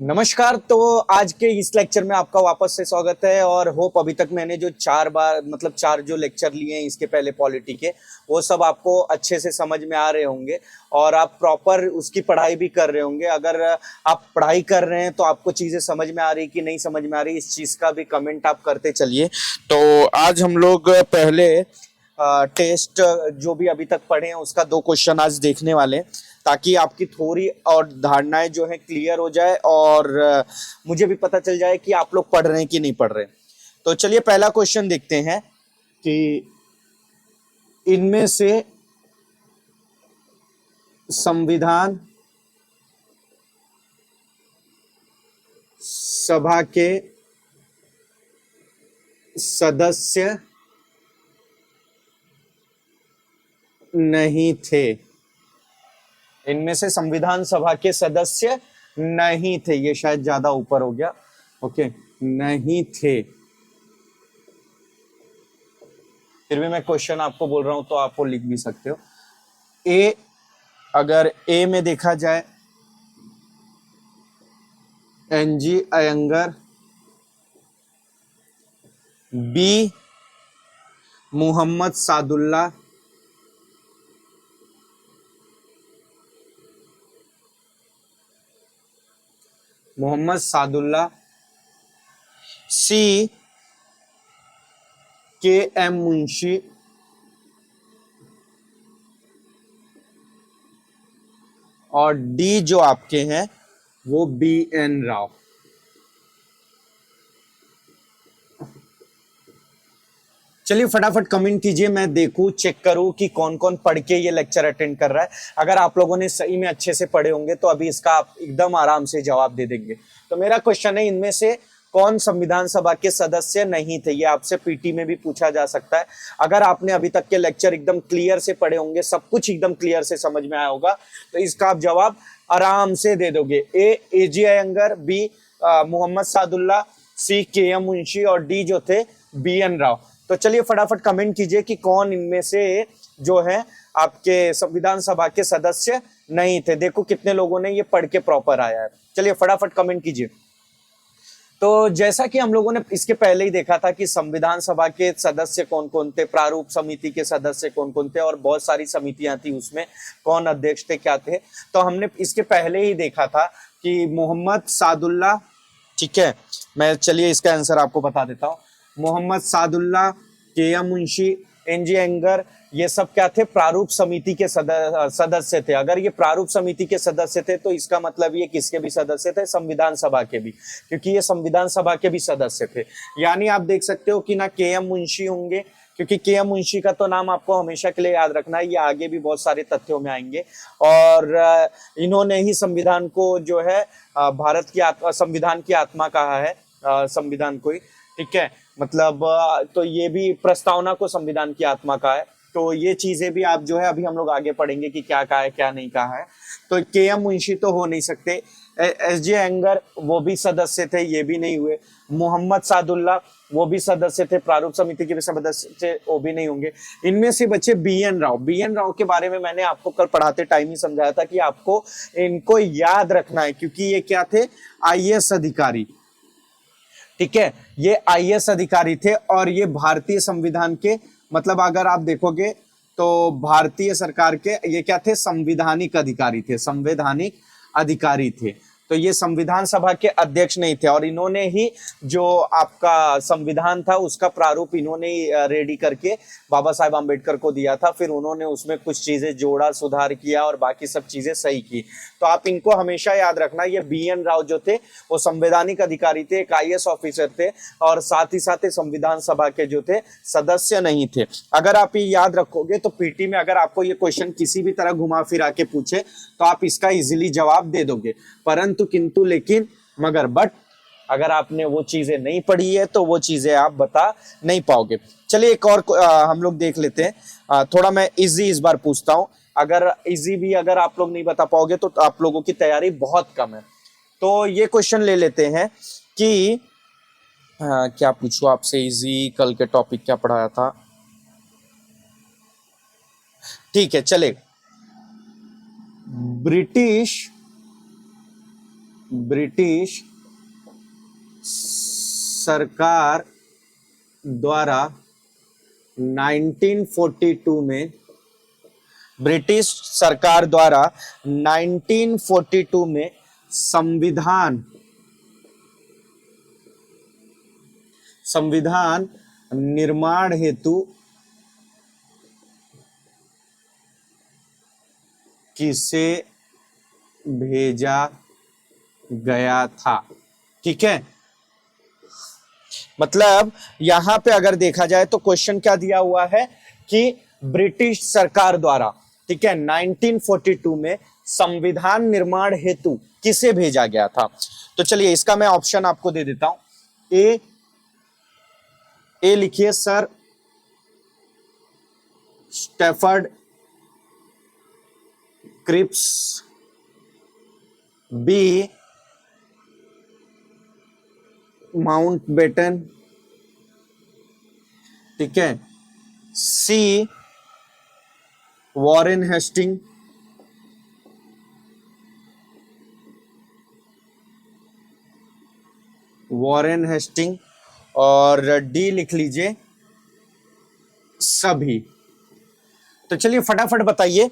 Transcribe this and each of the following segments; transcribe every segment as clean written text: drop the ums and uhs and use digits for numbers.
नमस्कार। तो आज के इस लेक्चर में आपका वापस से स्वागत है। और होप अभी तक मैंने जो चार जो लेक्चर लिए हैं इसके पहले पॉलिटी के, वो सब आपको अच्छे से समझ में आ रहे होंगे और आप प्रॉपर उसकी पढ़ाई भी कर रहे होंगे। अगर आप पढ़ाई कर रहे हैं तो आपको चीजें समझ में आ रही कि नहीं समझ में आ रही, इस चीज का भी कमेंट आप करते चलिए। तो आज हम लोग पहले टेस्ट जो भी अभी तक पढ़े हैं उसका 2 क्वेश्चन आज देखने वाले हैं, ताकि आपकी थोड़ी और धारणाएं जो है क्लियर हो जाए और मुझे भी पता चल जाए कि आप लोग पढ़ रहे हैं कि नहीं पढ़ रहे। तो चलिए पहला क्वेश्चन देखते हैं कि इनमें से संविधान सभा के सदस्य नहीं थे। इनमें से संविधान सभा के सदस्य नहीं थे, ये शायद ज्यादा ऊपर हो गया। ओके, नहीं थे। फिर भी मैं क्वेश्चन आपको बोल रहा हूं तो आप वो लिख भी सकते हो। ए, अगर ए में देखा जाए एनजी अयंगर, बी मोहम्मद सादुल्ला, सी के एम मुंशी, और डी जो आपके हैं वो बी एन राव। चलिए फटाफट कमेंट कीजिए, मैं देखूं चेक करूं कि कौन कौन पढ़ के ये लेक्चर अटेंड कर रहा है। अगर आप लोगों ने सही में अच्छे से पढ़े होंगे तो अभी इसका आप एकदम आराम से जवाब दे देंगे। तो मेरा क्वेश्चन है, इनमें से कौन संविधान सभा के सदस्य नहीं थे? ये आपसे पीटी में भी पूछा जा सकता है। अगर आपने अभी तक के लेक्चर एकदम क्लियर से पढ़े होंगे, सब कुछ एकदम क्लियर से समझ में आया होगा, तो इसका आप जवाब आराम से दे दोगे। ए जी अयंगर, बी मोहम्मद सादुल्ला, सी के एम मुंशी और डी जो थे बी एन राव। तो चलिए फटाफट कमेंट कीजिए कि कौन इनमें से जो है आपके संविधान सभा के सदस्य नहीं थे। देखो कितने लोगों ने ये पढ़ के प्रॉपर आया है। चलिए फटाफट कमेंट कीजिए। तो जैसा कि हम लोगों ने इसके पहले ही देखा था कि संविधान सभा के सदस्य कौन कौन थे, प्रारूप समिति के सदस्य कौन कौन थे, और बहुत सारी समितियां थी, उसमें कौन अध्यक्ष थे, क्या थे। तो हमने इसके पहले ही देखा था कि मोहम्मद सादुल्ला, ठीक है, मैं चलिए इसका आंसर आपको बता देता हूँ। मोहम्मद सादुल्ला, के एम मुंशी, एनजी एंगर, ये सब क्या थे? प्रारूप समिति के सदस्य थे। अगर ये प्रारूप समिति के सदस्य थे तो इसका मतलब ये किसके भी सदस्य थे? संविधान सभा के भी, क्योंकि ये संविधान सभा के भी सदस्य थे। यानी आप देख सकते हो कि ना के एम मुंशी होंगे, क्योंकि के एम मुंशी का तो नाम आपको हमेशा के लिए याद रखना है, ये आगे भी बहुत सारे तथ्यों में आएंगे। और इन्होंने ही संविधान को जो है भारत की संविधान की आत्मा कहा है, संविधान को ही, ठीक है। मतलब तो ये भी प्रस्तावना को संविधान की आत्मा का है। तो ये चीजें भी आप जो है अभी हम लोग आगे पढ़ेंगे कि क्या कहा है क्या नहीं कहा है। तो के एम मुंशी तो हो नहीं सकते। एस जे एंगर वो भी सदस्य थे, ये भी नहीं हुए। मोहम्मद सादुल्ला वो भी सदस्य थे, प्रारूप समिति के भी सदस्य थे, वो भी नहीं होंगे। इनमें से बचे B N Rao. B N Rao के बारे में मैंने आपको कल पढ़ाते टाइम ही समझाया था कि आपको इनको याद रखना है, क्योंकि ये क्या थे? आईएएस अधिकारी, ठीक है। ये आईएएस अधिकारी थे और ये भारतीय संविधान के, मतलब अगर आप देखोगे तो भारतीय सरकार के ये क्या थे? संवैधानिक अधिकारी थे, संवैधानिक अधिकारी थे। तो ये संविधान सभा के अध्यक्ष नहीं थे। और इन्होंने ही जो आपका संविधान था उसका प्रारूप इन्होंने ही रेडी करके बाबा साहेब आम्बेडकर को दिया था। फिर उन्होंने उसमें कुछ चीजें जोड़ा, सुधार किया और बाकी सब चीजें सही की। तो आप इनको हमेशा याद रखना। ये बी एन राव जो थे वो संवैधानिक अधिकारी थे, एक आईएएस ऑफिसर थे, और साथ ही साथ संविधान सभा के जो थे सदस्य नहीं थे। अगर आप ये याद रखोगे तो पीटी में अगर आपको ये क्वेश्चन किसी भी तरह घुमा फिरा के पूछे तो आप इसका इजीली जवाब दे दोगे। परंतु किंतु लेकिन मगर बट अगर आपने वो चीजें नहीं पढ़ी है तो वो चीजें आप बता नहीं पाओगे। चलिए एक और हम लोग देख लेते हैं। थोड़ा मैं इजी इस बार पूछता हूं। अगर इजी भी अगर आप लोग नहीं बता पाओगे तो आप लोगों की तैयारी बहुत कम है। तो ये क्वेश्चन ले लेते हैं कि क्या पूछूं आपसे इजी, कल के टॉपिक क्या पढ़ाया था, ठीक है चले। ब्रिटिश ब्रिटिश सरकार द्वारा 1942 में, ब्रिटिश सरकार द्वारा 1942 में संविधान निर्माण हेतु किसे भेजा गया था। ठीक है, मतलब यहां पे अगर देखा जाए तो क्वेश्चन क्या दिया हुआ है कि ब्रिटिश सरकार द्वारा, ठीक है, 1942 में संविधान निर्माण हेतु किसे भेजा गया था। तो चलिए इसका मैं ऑप्शन आपको दे देता हूं। ए लिखिए sir Stafford Cripps, B Mountbatten, ठीक है, सी वॉरेन हेस्टिंग, और डी लिख लीजिए सभी। तो चलिए फटाफट बताइए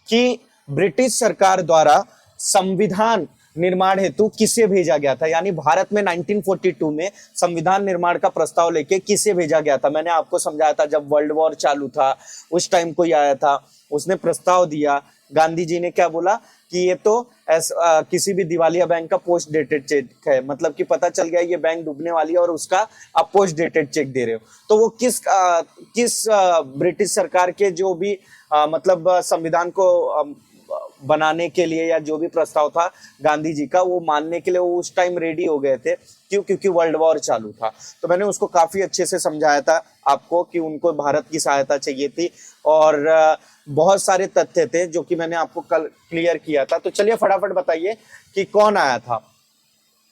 कि ब्रिटिश सरकार द्वारा संविधान निर्माण हेतु किसे भेजा गया था, यानी भारत में 1942 में संविधान निर्माण का प्रस्ताव लेके किसे भेजा गया था। मैंने आपको समझाया था जब वर्ल्ड वॉर चालू था उस टाइम कोई आया था, उसने प्रस्ताव दिया, गांधी जी ने क्या बोला कि ये तो किसी भी दिवालिया बैंक का पोस्ट डेटेड चेक है, मतलब कि पता चल गया ये बैंक डूबने वाली है और उसका आप पोस्ट डेटेड चेक दे रहे हो। तो वो किस ब्रिटिश सरकार के जो भी मतलब संविधान को बनाने के लिए या जो भी प्रस्ताव था गांधी जी का, वो मानने के लिए वो उस टाइम रेडी हो गए थे। क्यों? क्योंकि वर्ल्ड वॉर चालू था। तो मैंने उसको काफी अच्छे से समझाया था आपको कि उनको भारत की सहायता चाहिए थी और बहुत सारे तथ्य थे जो कि मैंने आपको कल क्लियर किया था। तो चलिए फटाफट बताइए कि कौन आया था,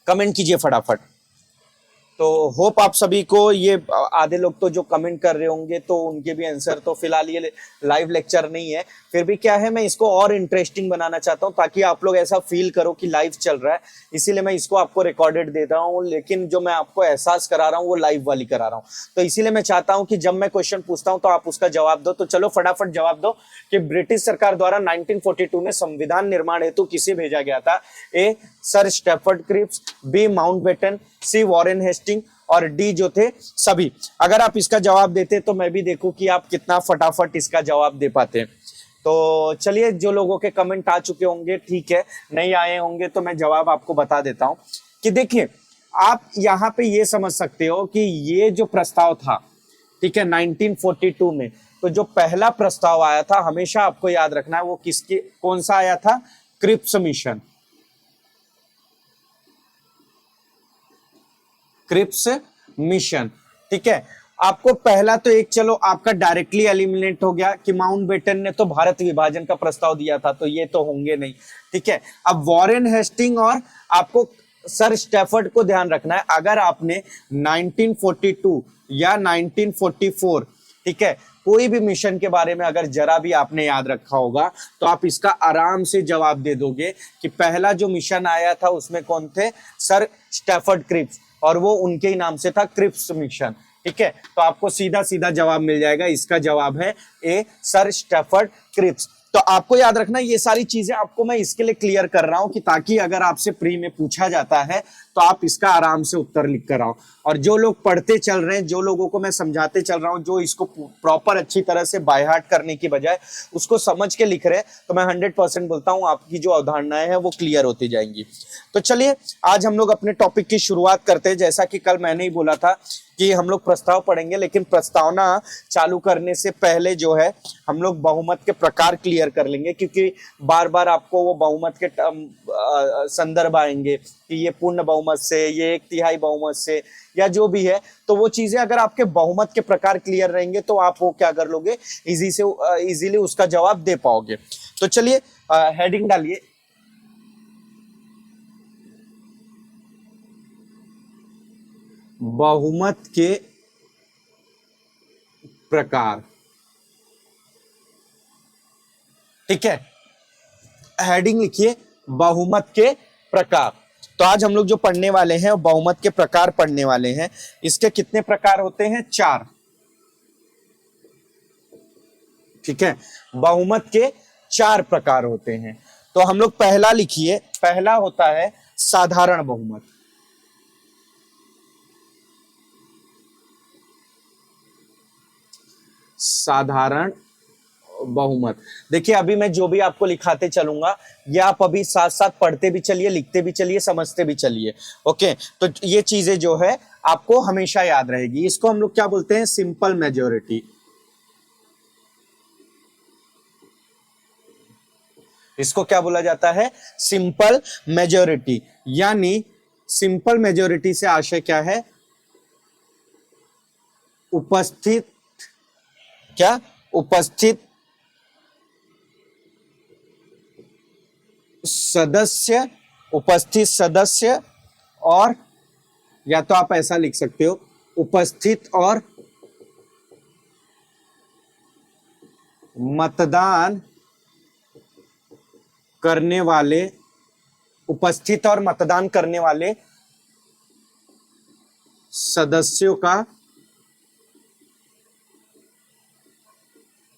कमेंट कीजिए फटाफट। तो होप आप सभी को ये आधे लोग तो जो कमेंट कर रहे होंगे तो उनके भी आंसर, तो फिलहाल ये लाइव लेक्चर नहीं है, फिर भी क्या है मैं इसको और इंटरेस्टिंग बनाना चाहता हूं ताकि आप लोग ऐसा फील करो कि लाइव चल रहा है, इसीलिए मैं इसको आपको रिकॉर्डेड दे रहा हूं, लेकिन जो मैं आपको एहसास करा रहा हूं वो लाइव वाली करा रहा हूं। तो इसीलिए मैं चाहता हूं कि जब मैं क्वेश्चन पूछता हूं तो आप उसका जवाब दो। तो चलो फटाफट जवाब दो कि ब्रिटिश सरकार द्वारा 1942 में संविधान निर्माण हेतु किसे भेजा गया था। A sir Stafford Cripps, B Mountbatten, C Warren Hasting और डी जो थे सभी। अगर आप इसका जवाब देते तो मैं भी देखूं कि आप कितना फटाफट इसका जवाब दे पाते हैं। तो चलिए जो लोगों के कमेंट आ चुके होंगे ठीक है, नहीं आए होंगे तो मैं जवाब आपको बता देता हूं कि देखिए आप यहां पे ये समझ सकते हो कि ये जो प्रस्ताव था, ठीक है, 1942 में, तो जो पहला प्रस्ताव आया था हमेशा आपको याद रखना है वो किसके, कौन सा आया था, क्रिप्स मिशन, क्रिप्स मिशन, ठीक है। आपको पहला तो एक चलो आपका डायरेक्टली एलिमिनेट हो गया कि माउंटबेटन ने तो भारत विभाजन का प्रस्ताव दिया था, तो ये तो होंगे नहीं, ठीक है। अब वॉरेन हेस्टिंग और आपको सर स्टैफर्ड को ध्यान रखना है। अगर आपने 1942 या 1944, ठीक है, कोई भी मिशन के बारे में अगर जरा भी आपने याद रखा होगा तो आप इसका आराम से जवाब दे दोगे कि पहला जो मिशन आया था उसमें कौन थे, सर स्टैफर्ड क्रिप्स, और वो उनके ही नाम से था क्रिप्स मिशन, ठीक है। तो आपको सीधा सीधा जवाब मिल जाएगा, इसका जवाब है ए सर स्टैफर्ड क्रिप्स। तो आपको याद रखना ये सारी चीजें आपको मैं इसके लिए क्लियर कर रहा हूं कि ताकि अगर आपसे प्री में पूछा जाता है तो आप इसका आराम से उत्तर लिख कर आओ। और जो लोग पढ़ते चल रहे हैं, जो लोगों को मैं समझाते चल रहा हूं, जो इसको प्रॉपर अच्छी तरह से बाय हार्ट करने की बजाय उसको समझ के लिख रहे हैं, तो मैं 100% बोलता हूं आपकी जो अवधारणाएं हैं वो क्लियर होती जाएंगी। तो चलिए आज हम लोग अपने टॉपिक की शुरुआत करते हैं। जैसा कि कल मैंने ही बोला था कि हम लोग प्रस्ताव पढ़ेंगे, लेकिन प्रस्तावना चालू करने से पहले जो है हम लोग बहुमत के प्रकार क्लियर कर लेंगे, क्योंकि बार बार आपको वो बहुमत के संदर्भ आएंगे कि ये पूर्ण बहुमत से, ये 1/3 बहुमत से, या जो भी है। तो वो चीजें अगर आपके बहुमत के प्रकार क्लियर रहेंगे तो आप वो क्या कर लोगे, इजीली उसका जवाब दे पाओगे। तो चलिए हेडिंग डालिए, बहुमत के प्रकार, ठीक है। हेडिंग लिखिए बहुमत के प्रकार। तो आज हम लोग जो पढ़ने वाले हैं बहुमत के प्रकार पढ़ने वाले हैं। इसके कितने प्रकार होते हैं? 4। ठीक है, बहुमत के 4 प्रकार होते हैं। तो हम लोग पहला लिखिए, पहला होता है साधारण बहुमत। साधारण बहुमत। देखिए अभी मैं जो भी आपको लिखाते चलूंगा ये आप अभी साथ साथ पढ़ते भी चलिए, लिखते भी चलिए, समझते भी चलिए। ओके, तो ये चीजें जो है आपको हमेशा याद रहेगी। इसको हम लोग क्या बोलते हैं? Simple majority. इसको क्या बोला जाता है? Simple majority. यानी सिंपल मेजोरिटी से आशय क्या है? उपस्थित, क्या? उपस्थित सदस्य, उपस्थित सदस्य, और या तो आप ऐसा लिख सकते हो, उपस्थित और मतदान करने वाले, उपस्थित और मतदान करने वाले सदस्यों का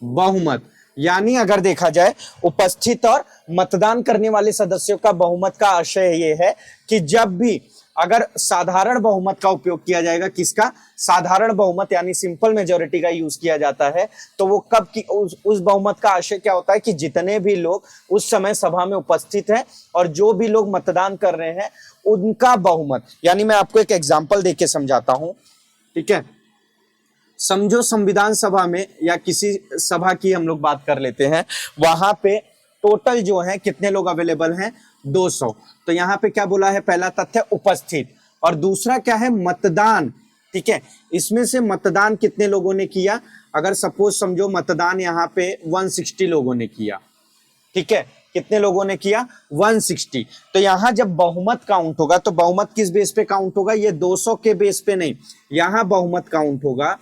बहुमत। यानी अगर देखा जाए उपस्थित और मतदान करने वाले सदस्यों का बहुमत का आशय यह है कि जब भी अगर साधारण बहुमत का उपयोग किया जाएगा, किसका? साधारण बहुमत यानी सिंपल मेजॉरिटी का यूज किया जाता है, तो वो कब की उस बहुमत का आशय क्या होता है कि जितने भी लोग उस समय सभा में उपस्थित हैं और जो भी लोग मतदान कर रहे हैं उनका बहुमत। यानी मैं आपको एक एग्जांपल देके समझाता हूं, ठीक है। समझो संविधान सभा में या किसी सभा की हम लोग बात कर लेते हैं, वहां पे टोटल जो है कितने लोग अवेलेबल हैं? 200। तो यहाँ पे क्या बोला है? पहला तथ्य उपस्थित, और दूसरा क्या है? मतदान। ठीक है, इसमें से मतदान कितने लोगों ने किया? अगर सपोज समझो मतदान यहाँ पे 160 लोगों ने किया, ठीक है, कितने लोगों ने किया? 160। तो यहां जब बहुमत काउंट होगा तो बहुमत किस बेस पे काउंट होगा? ये 200 के बेस पे नहीं, यहां बहुमत काउंट होगा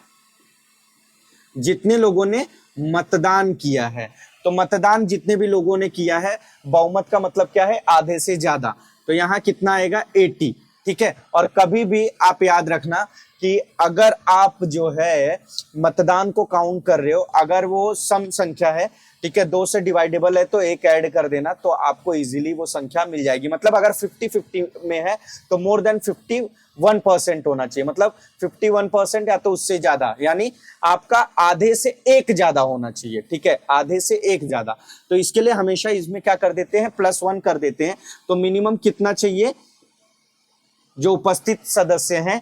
जितने लोगों ने मतदान किया है। तो मतदान जितने भी लोगों ने किया है, बहुमत का मतलब क्या है? आधे से ज्यादा। तो यहां कितना आएगा? 80। ठीक है, और कभी भी आप याद रखना कि अगर आप जो है मतदान को काउंट कर रहे हो, अगर वो सम संख्या है, ठीक है, 2 से डिवाइडेबल है, तो 1 ऐड कर देना तो आपको इजीली वो संख्या मिल जाएगी। मतलब अगर 50-50 में है तो मोर देन 51% होना चाहिए, मतलब 51% या तो उससे ज्यादा, यानी आपका आधे से 1 ज्यादा होना चाहिए। ठीक है, आधे से 1 ज्यादा। तो इसके लिए हमेशा इसमें क्या कर देते हैं? +1 कर देते हैं। तो मिनिमम कितना चाहिए? जो उपस्थित सदस्य हैं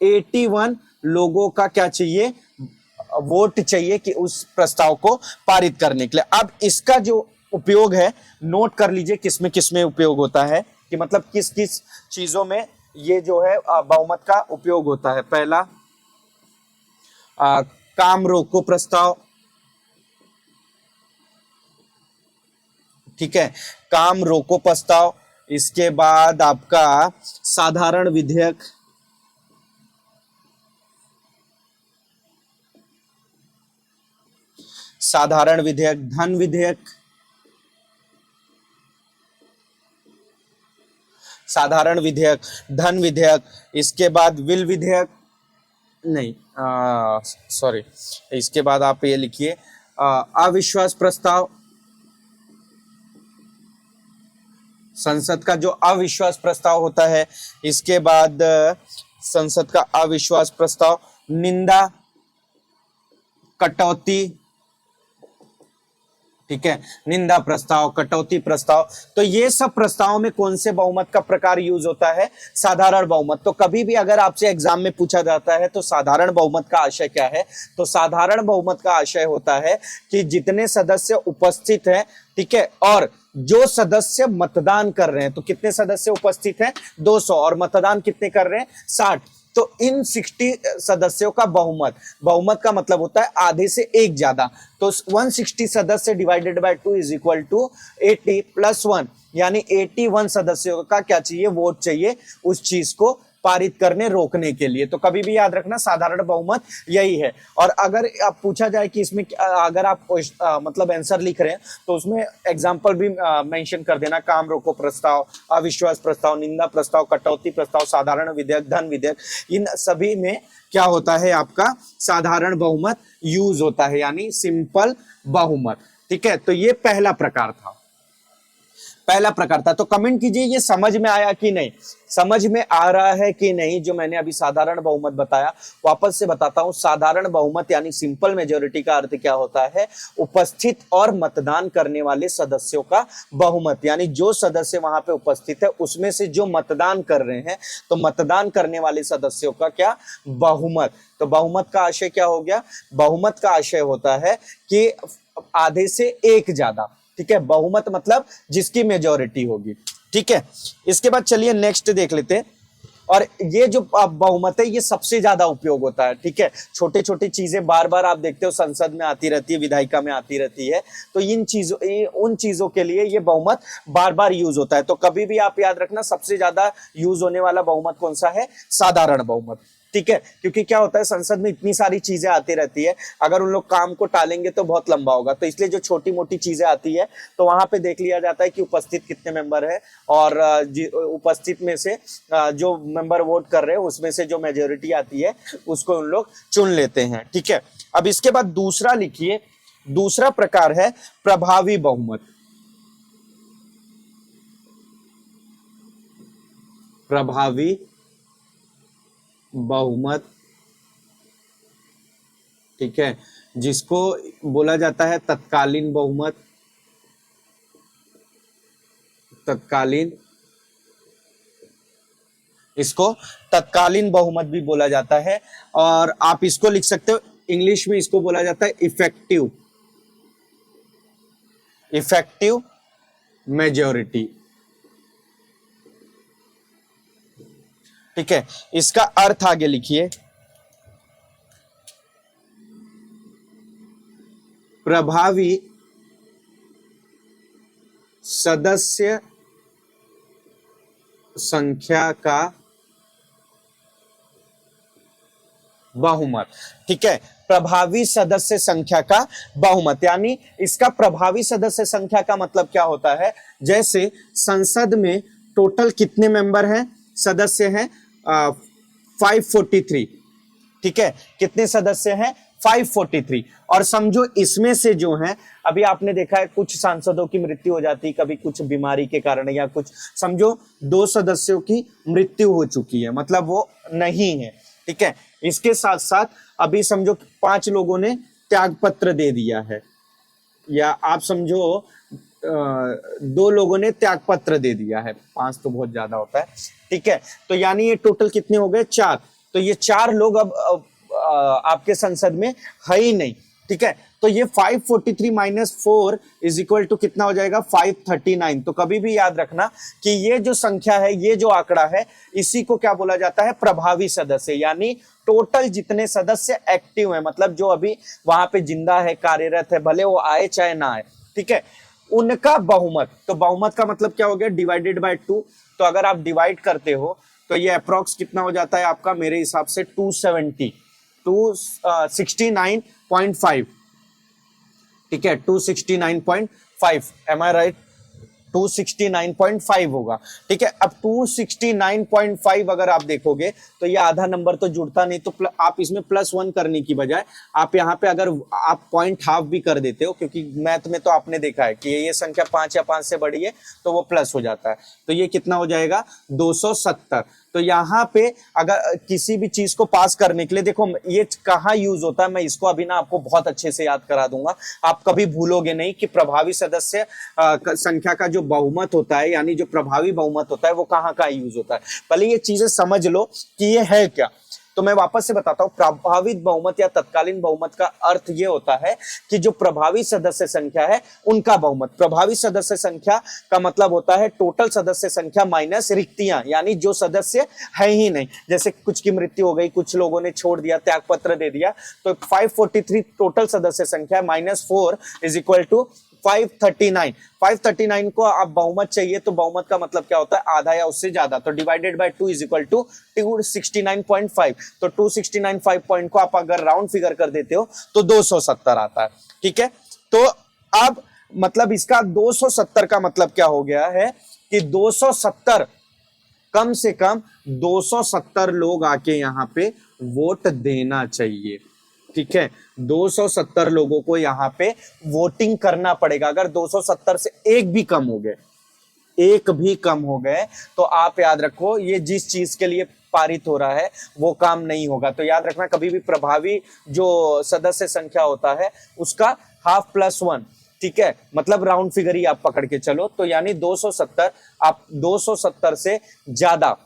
81 लोगों का क्या चाहिए? वोट चाहिए कि उस प्रस्ताव को पारित करने के लिए। अब इसका जो उपयोग है नोट कर लीजिए किसमें उपयोग होता है, कि मतलब किस किस चीजों में ये जो है बहुमत का उपयोग होता है। पहला काम रोको प्रस्ताव, ठीक है, काम रोको प्रस्ताव। इसके बाद आपका साधारण विधेयक, साधारण विधेयक, धन विधेयक, साधारण विधेयक, धन विधेयक। इसके बाद विल विधेयक, नहीं सॉरी, इसके बाद आप ये लिखिए अविश्वास प्रस्ताव। संसद का जो अविश्वास प्रस्ताव होता है, इसके बाद संसद का अविश्वास प्रस्ताव, निंदा, कटौती, ठीक है, निंदा प्रस्ताव, कटौती प्रस्ताव। तो ये सब प्रस्तावों में कौन से बहुमत का प्रकार यूज होता है? साधारण बहुमत। तो कभी भी अगर आपसे एग्जाम में पूछा जाता है तो साधारण बहुमत का आशय क्या है? तो साधारण बहुमत का आशय होता है कि जितने सदस्य उपस्थित हैं, ठीक है, और जो सदस्य मतदान कर रहे हैं, तो कितने सदस्य उपस्थित हैं? 200, और मतदान कितने कर रहे हैं? 60। तो इन 60 सदस्यों का बहुमत, बहुमत का मतलब होता है आधे से 1 ज्यादा। तो 160 सदस्य divided by 2 is equal to 80 + 1, यानी 81 सदस्यों का क्या चाहिए? वोट चाहिए उस चीज को पारित करने रोकने के लिए। तो कभी भी याद रखना साधारण बहुमत यही है। और अगर आप पूछा जाए कि इसमें अगर आप मतलब आंसर लिख रहे हैं तो उसमें एग्जाम्पल भी मेंशन कर देना, काम रोको प्रस्ताव, अविश्वास प्रस्ताव, निंदा प्रस्ताव, कटौती प्रस्ताव, साधारण विधेयक, धन विधेयक, इन सभी में क्या होता है आपका साधारण बहुमत यूज होता है, यानी सिंपल बहुमत। ठीक है, तो ये पहला प्रकार था। तो कमेंट कीजिए ये समझ में आया कि नहीं, समझ में आ रहा है कि नहीं जो मैंने अभी साधारण बहुमत बताया। वापस से बताता हूं, साधारण बहुमत यानी सिंपल मेजोरिटी का अर्थ क्या होता है, उपस्थित और मतदान करने वाले सदस्यों का बहुमत, यानी जो सदस्य वहां पे उपस्थित है उसमें से जो मतदान कर रहे हैं, तो मतदान करने वाले सदस्यों का क्या बहुमत। तो बहुमत का आशय क्या हो गया, बहुमत का आशय होता है कि आधे से एक ज्यादा। ठीक है, बहुमत मतलब जिसकी मेजॉरिटी होगी। ठीक है, इसके बाद चलिए नेक्स्ट देख लेते हैं। और ये जो बहुमत है ये सबसे ज्यादा उपयोग होता है। ठीक है, छोटे छोटी चीजें बार बार आप देखते हो संसद में आती रहती है, विधायिका में आती रहती है, तो उन चीजों के लिए ये बहुमत बार बार यूज होता है। तो कभी भी आप याद रखना सबसे ज्यादा यूज होने वाला बहुमत कौन सा है, साधारण बहुमत। ठीक है, क्योंकि क्या होता है संसद में इतनी सारी चीजें आती रहती है, अगर उन लोग काम को टालेंगे तो बहुत लंबा होगा, तो इसलिए जो छोटी मोटी चीजें आती है तो वहां पे देख लिया जाता है कि उपस्थित कितने मेंबर है, और उपस्थित में से जो मेंबर वोट कर रहे हैं उसमें से जो मेजोरिटी आती है उसको उन लोग चुन लेते हैं। ठीक है, अब इसके बाद दूसरा लिखिए, दूसरा प्रकार है प्रभावी बहुमत। प्रभावी बहुमत, ठीक है, जिसको बोला जाता है तत्कालीन बहुमत, तत्कालीन, इसको तत्कालीन बहुमत भी बोला जाता है। और आप इसको लिख सकते हो, इंग्लिश में इसको बोला जाता है इफेक्टिव मेजॉरिटी। ठीक है, इसका अर्थ आगे लिखिए, प्रभावी सदस्य संख्या का बहुमत। ठीक है, प्रभावी सदस्य संख्या का बहुमत, यानी इसका प्रभावी सदस्य संख्या का मतलब क्या होता है, जैसे संसद में टोटल कितने मेंबर हैं, सदस्य हैं 543। ठीक है, कितने सदस्य हैं 543। और समझो इसमें से जो है, अभी आपने देखा है कुछ सांसदों की मृत्यु हो जाती है कभी कुछ बीमारी के कारण, या कुछ समझो 2 सदस्यों की मृत्यु हो चुकी है, मतलब वो नहीं है। ठीक है, इसके साथ साथ अभी समझो 5 लोगों ने त्याग पत्र दे दिया है, या आप समझो 2 लोगों ने त्याग पत्र दे दिया है, 5 तो बहुत ज्यादा होता है। ठीक है, तो यानी ये टोटल कितने हो गए, 4। तो ये 4 लोग अब आपके संसद में है ही नहीं। ठीक है, तो ये 543 माइनस 4 इज इक्वल टू कितना हो जाएगा, 539। तो कभी भी याद रखना कि ये जो संख्या है, ये जो आंकड़ा है, इसी को क्या बोला जाता है, प्रभावी सदस्य, यानी टोटल जितने सदस्य एक्टिव हैं, मतलब जो अभी वहां पे जिंदा है, कार्यरत है, भले वो आए चाहे ना आए। ठीक है, उनका बहुमत। तो बहुमत का मतलब क्या हो गया, डिवाइडेड बाय 2। तो अगर आप डिवाइड करते हो तो ये अप्रोक्स कितना हो जाता है आपका, मेरे हिसाब से 269.5। ठीक है, 269.5, एम आई राइट, 269.5 होगा। ठीक है, अब 269.5 अगर आप देखोगे तो ये आधा नंबर तो जुड़ता नहीं, तो आप इसमें +1 करने की बजाय आप यहाँ पे अगर आप पॉइंट हाफ भी कर देते हो, क्योंकि मैथ में तो आपने देखा है कि ये संख्या 5 या 5 से बड़ी है तो वो प्लस हो जाता है, तो ये कितना हो जाएगा 270। तो यहाँ पे अगर किसी भी चीज को पास करने के लिए, देखो ये कहाँ यूज होता है, मैं इसको अभी ना आपको बहुत अच्छे से याद करा दूंगा, आप कभी भूलोगे नहीं कि प्रभावी सदस्य संख्या का जो बहुमत होता है, यानी जो प्रभावी बहुमत होता है, वो कहाँ कहाँ यूज होता है। पहले ये चीजें समझ लो कि ये है क्या। तो मैं वापस से बताता हूं, प्रभावित बहुमत या तत्कालीन बहुमत का अर्थ ये होता है कि जो प्रभावी सदस्य संख्या है उनका बहुमत। प्रभावी सदस्य संख्या का मतलब होता है टोटल सदस्य संख्या माइनस रिक्तियां, यानी जो सदस्य है ही नहीं, जैसे कुछ की मृत्यु हो गई, कुछ लोगों ने छोड़ दिया, त्याग पत्र दे दिया, तो 543 टोटल सदस्य संख्या -4 इज इक्वल टू 539 को आप बहुमत चाहिए, तो बहुमत का मतलब क्या होता है, आधा या उससे ज्यादा, तो divided by 2 is equal to 269.5। तो 269.5 पॉइंट को आप अगर राउंड फिगर कर देते हो तो 270 आता है। ठीक है, तो अब मतलब इसका 270 का मतलब क्या हो गया है कि 270 कम से कम 270 लोग आके यहां पे वोट देना चाहिए। ठीक है, 270 लोगों को यहां पे वोटिंग करना पड़ेगा। अगर 270 से एक भी कम हो गए तो आप याद रखो ये जिस चीज के लिए पारित हो रहा है वो काम नहीं होगा। तो याद रखना कभी भी प्रभावी जो सदस्य संख्या होता है उसका हाफ प्लस 1, ठीक है, मतलब राउंड फिगर ही आप पकड़ के चलो, तो यानी 270, आप 270 से ज्यादा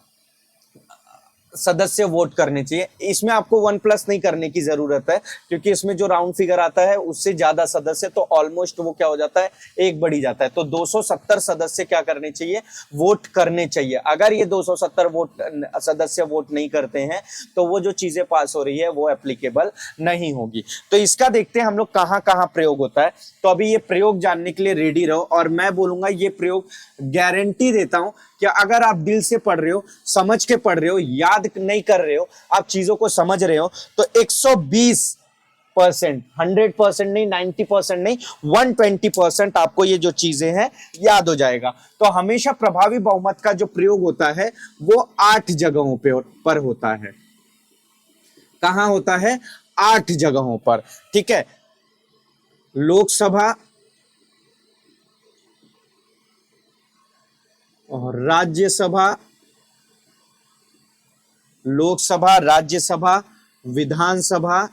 सदस्य वोट करने चाहिए। इसमें आपको 1 प्लस नहीं करने की जरूरत है, क्योंकि इसमें जो राउंड फिगर आता है उससे ज्यादा सदस्य तो ऑलमोस्ट वो क्या हो जाता है, एक बढ़ ही जाता है। तो 270 सदस्य क्या करने चाहिए, वोट करने चाहिए। अगर ये 270 सदस्य वोट नहीं करते हैं तो वो जो चीजें पास हो रही है वो एप्लीकेबल नहीं होगी। तो इसका देखते हैं हम लोग कहां कहां प्रयोग होता है। तो अभी ये प्रयोग जानने के लिए रेडी रहो, और मैं बोलूंगा ये प्रयोग गारंटी देता हूं कि अगर आप दिल से पढ़ रहे हो, समझ के पढ़ रहे हो, याद नहीं कर रहे हो, आप चीजों को समझ रहे हो, तो 120%, 100% नहीं, 90% नहीं, 120% आपको ये जो चीजें हैं याद हो जाएगा। तो हमेशा प्रभावी बहुमत का जो प्रयोग होता है वो 8 जगहों पर होता है। कहां होता है, 8 जगहों पर। ठीक है, लोकसभा और राज्यसभा, लोकसभा, राज्यसभा, विधानसभा,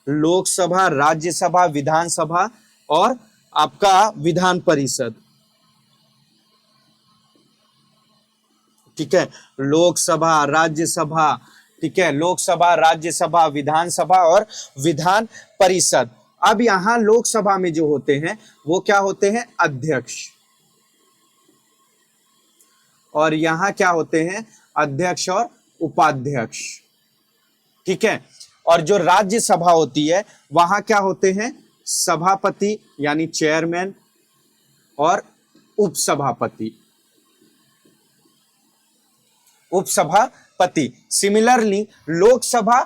लोकसभा, राज्यसभा, विधानसभा और आपका विधान परिषद। ठीक है, लोकसभा, राज्यसभा, ठीक है, लोकसभा, राज्यसभा, विधानसभा और विधान परिषद। अब यहां लोकसभा में जो होते हैं वो क्या होते हैं, अध्यक्ष, और यहां क्या होते हैं, अध्यक्ष और उपाध्यक्ष। ठीक है, और जो राज्यसभा होती है वहां क्या होते हैं, सभापति यानी चेयरमैन और उपसभापति, उपसभापति। सिमिलरली लोकसभा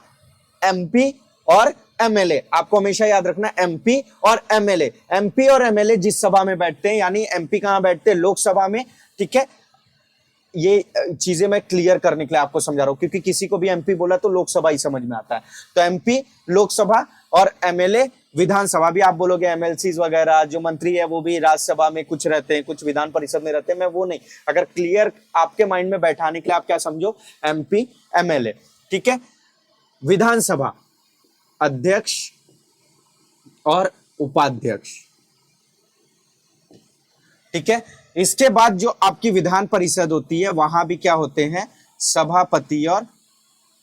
एमपी और एमएलए, आपको हमेशा याद रखना एमपी और एमएलए, एमपी और एमएलए जिस सभा में बैठते हैं, यानी एमपी कहां बैठते हैं, लोकसभा में। ठीक है, ये चीजें मैं क्लियर करने के लिए आपको समझा रहा हूं, क्योंकि किसी को भी एमपी बोला तो लोकसभा ही समझ में आता है। तो एमपी लोकसभा और एमएलए विधानसभा। भी आप बोलोगे एमएलसी वगैरह जो मंत्री है वो भी राज्यसभा में कुछ रहते हैं, कुछ विधान परिषद में रहते हैं, मैं वो नहीं, अगर क्लियर आपके माइंड में बैठाने के लिए आप क्या समझो, एमपी एमएलए। ठीक है, विधानसभा अध्यक्ष और उपाध्यक्ष। ठीक है, इसके बाद जो आपकी विधान परिषद होती है वहां भी क्या होते हैं, सभापति और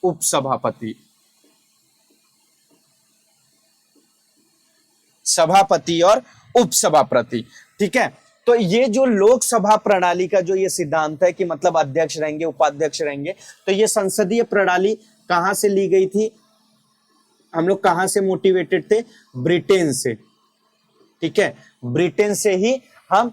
उपसभापति, सभापति और उपसभापति। ठीक है, तो ये जो लोकसभा प्रणाली का जो ये सिद्धांत है कि मतलब अध्यक्ष रहेंगे, उपाध्यक्ष रहेंगे, तो ये संसदीय प्रणाली कहां से ली गई थी, हम लोग कहां से मोटिवेटेड थे, ब्रिटेन से। ठीक है, ब्रिटेन से ही हम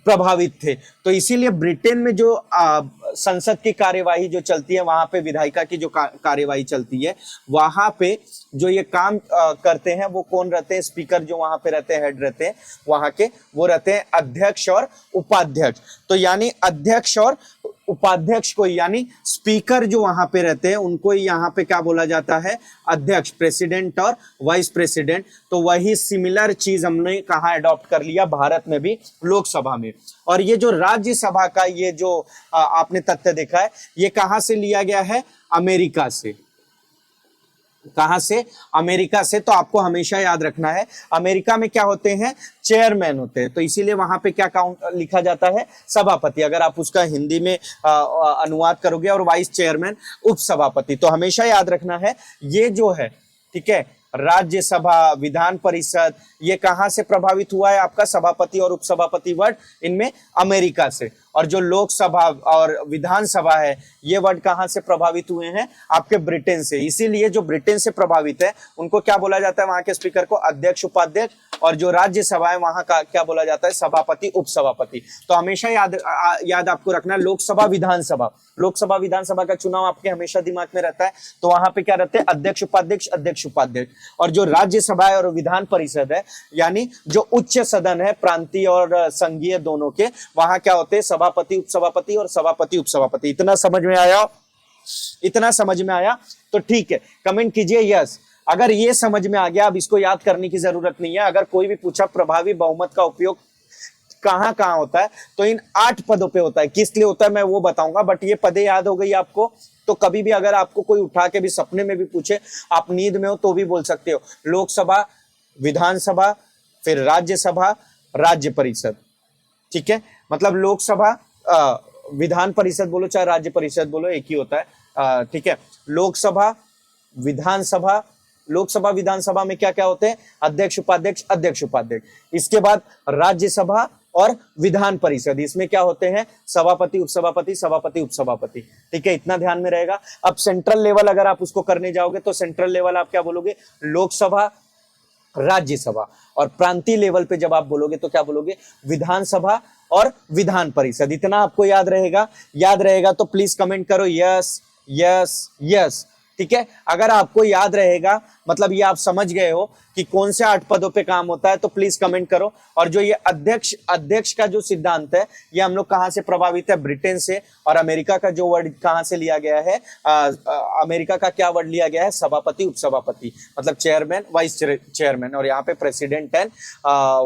प्रभावित थे। तो इसीलिए ब्रिटेन में जो संसद की कार्यवाही जो चलती है, वहां पे विधायिका की जो कार्यवाही चलती है, वहां पे जो ये काम करते हैं वो कौन रहते हैं, स्पीकर जो वहां पे रहते हैं, हेड रहते हैं वहां के, वो रहते हैं अध्यक्ष और उपाध्यक्ष। तो यानी अध्यक्ष और उपाध्यक्ष को, यानी स्पीकर जो वहां पे रहते हैं उनको यहाँ पे क्या बोला जाता है, अध्यक्ष, प्रेसिडेंट और वाइस प्रेसिडेंट। तो वही सिमिलर चीज हमने कहा अडॉप्ट कर लिया भारत में भी, लोकसभा में। और ये जो राज्यसभा का ये जो आपने तथ्य देखा है, ये कहां से लिया गया है, अमेरिका से। कहां से, अमेरिका से। तो आपको हमेशा याद रखना है अमेरिका में क्या होते हैं, चेयरमैन होते हैं, तो इसीलिए वहां पे क्या काउंट लिखा जाता है, सभापति। अगर आप उसका हिंदी में अनुवाद करोगे, और वाइस चेयरमैन उपसभापति। तो हमेशा याद रखना है ये जो है, ठीक है, राज्यसभा, विधान परिषद, ये कहां से प्रभावित हुआ है? आपका सभापति और उपसभापति वर्ड इनमें अमेरिका से। और जो लोकसभा और विधानसभा है, ये वर्ड कहां से प्रभावित हुए हैं? आपके ब्रिटेन से। इसीलिए जो ब्रिटेन से प्रभावित है उनको क्या बोला जाता है? वहां के स्पीकर को अध्यक्ष, उपाध्यक्ष, और जो राज्यसभा है वहां का क्या बोला जाता है? सभापति, उपसभापति। तो हमेशा याद आपको रखना, लोकसभा, विधानसभा, लोकसभा विधानसभा का चुनाव आपके हमेशा दिमाग में रहता है। तो वहां पे क्या रहते हैं? अध्यक्ष, उपाध्यक्ष, अध्यक्ष, उपाध्यक्ष। और जो राज्यसभा है और विधान परिषद है, यानी जो उच्च सदन है प्रांतीय और संघीय दोनों के, वहां क्या होते हैं? सभापति, उपसभापति और सभापति, उपसभापति। इतना समझ में आया? इतना समझ में आया? तो ठीक है, कमेंट कीजिए यस। अगर ये समझ में आ गया, अब इसको याद करने की जरूरत नहीं है। अगर कोई भी पूछा प्रभावी बहुमत का उपयोग कहां कहां होता है, तो इन 8 पदों पे होता है। किस लिए होता है मैं वो बताऊंगा, बट ये पदे याद हो गई आपको। तो कभी भी अगर आपको कोई उठा के भी सपने में भी पूछे, आप नींद में हो तो भी बोल सकते हो। लोकसभा, विधानसभा, फिर राज्यसभा, राज्य परिषद। ठीक है, मतलब लोकसभा, विधान परिषद बोलो चाहे राज्य परिषद बोलो, एक ही होता है। ठीक है, लोकसभा, विधानसभा, लोकसभा विधानसभा में क्या क्या होते हैं? अध्यक्ष, उपाध्यक्ष, अध्यक्ष, उपाध्यक्ष। इसके बाद राज्यसभा और विधान परिषद, इसमें क्या होते हैं? सभापति, उपसभापति, सभापति, उपसभापति। ठीक है, इतना ध्यान में रहेगा। अब सेंट्रल लेवल अगर आप उसको करने जाओगे तो सेंट्रल लेवल आप क्या बोलोगे? लोकसभा, राज्यसभा। और प्रांतीय लेवल पे जब आप बोलोगे तो क्या बोलोगे? विधानसभा और विधान परिषद। इतना आपको याद रहेगा? याद रहेगा तो प्लीज कमेंट करो यस, यस, यस। ठीक है, अगर आपको याद रहेगा, मतलब ये आप समझ गए हो कि कौन से 8 पदों पे काम होता है, तो प्लीज कमेंट करो। और जो ये अध्यक्ष का जो सिद्धांत है, ये हम लोग कहां से प्रभावित है? ब्रिटेन से। और अमेरिका का जो वर्ड कहां से लिया गया है? अमेरिका का क्या वर्ड लिया गया है? सभापति, उपसभापति, मतलब चेयरमैन, वाइस चेयरमैन, और यहाँ पे प्रेसिडेंट एंड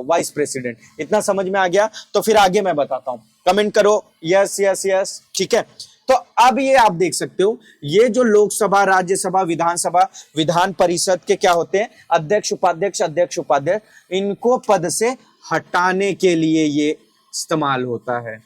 वाइस प्रेसिडेंट। इतना समझ में आ गया? तो फिर आगे मैं बताता हूँ। कमेंट करो यस, यस, यस। ठीक है, तो अब ये आप देख सकते हो, ये जो लोकसभा, राज्यसभा, विधानसभा, विधान परिषद के क्या होते हैं? अध्यक्ष, उपाध्यक्ष, अध्यक्ष, उपाध्यक्ष। इनको पद से हटाने के लिए ये इस्तेमाल होता है।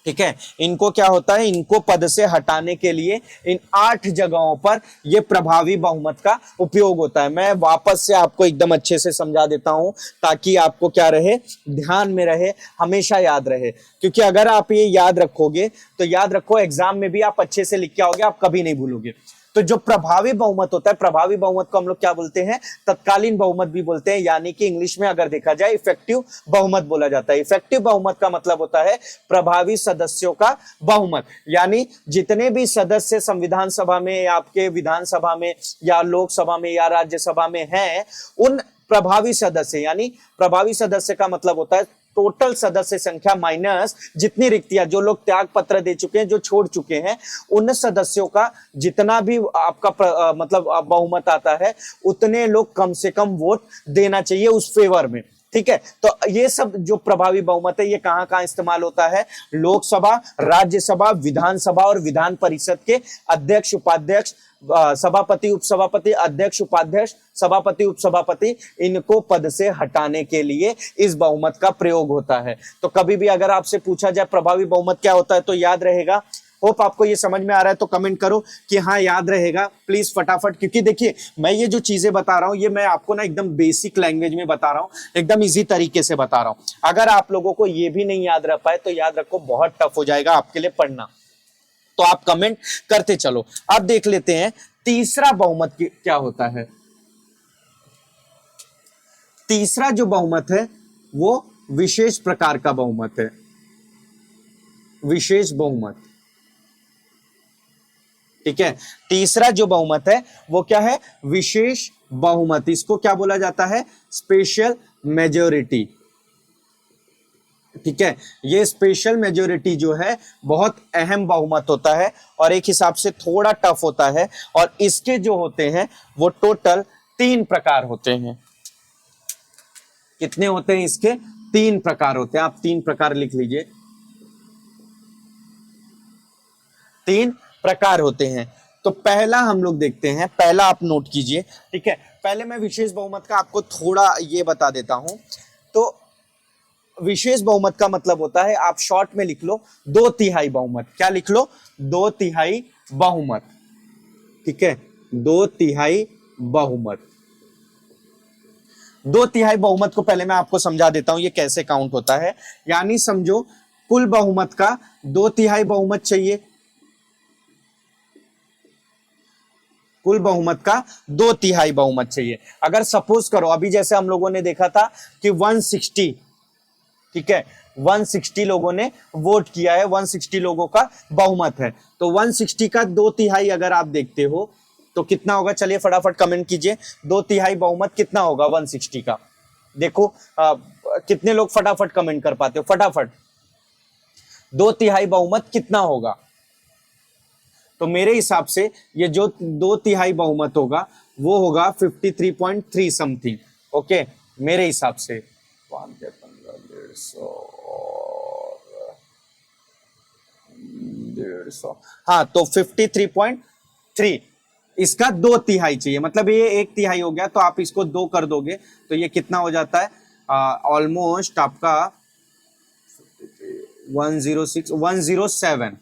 ठीक है, इनको क्या होता है? इनको पद से हटाने के लिए इन 8 जगहों पर ये प्रभावी बहुमत का उपयोग होता है। मैं वापस से आपको एकदम अच्छे से समझा देता हूं ताकि आपको क्या रहे? ध्यान में रहे, हमेशा याद रहे। क्योंकि अगर आप ये याद रखोगे तो याद रखो, एग्जाम में भी आप अच्छे से लिख के आओगे, आप कभी नहीं भूलोगे। तो जो प्रभावी बहुमत होता है, प्रभावी बहुमत को हम लोग क्या बोलते हैं? तत्कालीन बहुमत भी बोलते हैं, यानी कि इंग्लिश में अगर देखा जाए इफेक्टिव बहुमत बोला जाता है। इफेक्टिव बहुमत का मतलब होता है प्रभावी सदस्यों का बहुमत, यानी जितने भी सदस्य संविधान सभा में, आपके विधानसभा में या लोकसभा में या राज्यसभा में हैं, उन प्रभावी सदस्य, यानी प्रभावी सदस्य का मतलब होता है टोटल सदस्य संख्या माइनस जितनी रिक्तियां, जो लोग त्याग पत्र दे चुके हैं, जो छोड़ चुके हैं, उन सदस्यों का जितना भी आपका मतलब बहुमत आता है, उतने लोग कम से कम वोट देना चाहिए उस फेवर में। ठीक है, तो ये सब जो प्रभावी बहुमत है, ये कहां कहां इस्तेमाल होता है? लोकसभा, राज्यसभा, विधानसभा और विधान परिषद के अध्यक्ष, उपाध्यक्ष, सभापति, उपसभापति, अध्यक्ष, उपाध्यक्ष, सभापति, उपसभापति, इनको पद से हटाने के लिए इस बहुमत का प्रयोग होता है। तो कभी भी अगर आपसे पूछा जाए प्रभावी बहुमत क्या होता है, तो याद रहेगा। होप आपको ये समझ में आ रहा है, तो कमेंट करो कि हाँ याद रहेगा प्लीज फटाफट। क्योंकि देखिए, मैं ये जो चीजें बता रहा हूं, ये मैं आपको ना एकदम बेसिक लैंग्वेज में बता रहा हूं, एकदम इजी तरीके से बता रहा हूं। अगर आप लोगों को ये भी नहीं याद रह पाए तो याद रखो, बहुत टफ हो जाएगा आपके लिए पढ़ना। तो आप कमेंट करते चलो। अब देख लेते हैं तीसरा बहुमत क्या होता है। तीसरा जो बहुमत है वो विशेष प्रकार का बहुमत है, विशेष बहुमत। ठीक है, तीसरा जो बहुमत है वो क्या है? विशेष बहुमत। इसको क्या बोला जाता है? Special majority. ठीक है, ये स्पेशल मेजॉरिटी जो है बहुत अहम बहुमत होता है और एक हिसाब से थोड़ा टफ होता है। और इसके जो होते हैं वो टोटल 3 प्रकार होते हैं। कितने होते हैं इसके? 3 प्रकार होते हैं। आप 3 प्रकार लिख लीजिए, 3 प्रकार होते हैं। तो पहला हम लोग देखते हैं, पहला आप नोट कीजिए। ठीक है, पहले मैं विशेष बहुमत का आपको थोड़ा ये बता देता हूं। तो विशेष बहुमत का मतलब होता है, आप शॉर्ट में लिख लो 2/3 बहुमत। क्या लिख लो? 2/3 बहुमत। ठीक है, 2/3 बहुमत। दो तिहाई बहुमत को पहले मैं आपको समझा देता हूं ये कैसे काउंट होता है। यानी समझो कुल बहुमत का दो तिहाई बहुमत चाहिए, कुल बहुमत का दो तिहाई बहुमत चाहिए। अगर सपोज करो अभी जैसे हम लोगों ने देखा था कि 160, ठीक है, 160 लोगों ने वोट किया है, 160 लोगों का बहुमत है, तो 160 का दो तिहाई अगर आप देखते हो तो कितना होगा, चलिए फटाफट कमेंट कीजिए, दो तिहाई बहुमत कितना होगा 160 का। देखो कितने लोग फटाफट कमेंट कर पाते हो, फटाफट, दो तिहाई बहुमत कितना होगा। तो मेरे हिसाब से ये जो दो तिहाई बहुमत होगा वो होगा 53.3 समथिंग, ओके, मेरे हिसाब से 15, 150, हाँ, तो 53.3 इसका दो तिहाई चाहिए, मतलब ये एक तिहाई हो गया, तो आप इसको दो कर दोगे तो ये कितना हो जाता है, ऑलमोस्ट आपका 106, 107,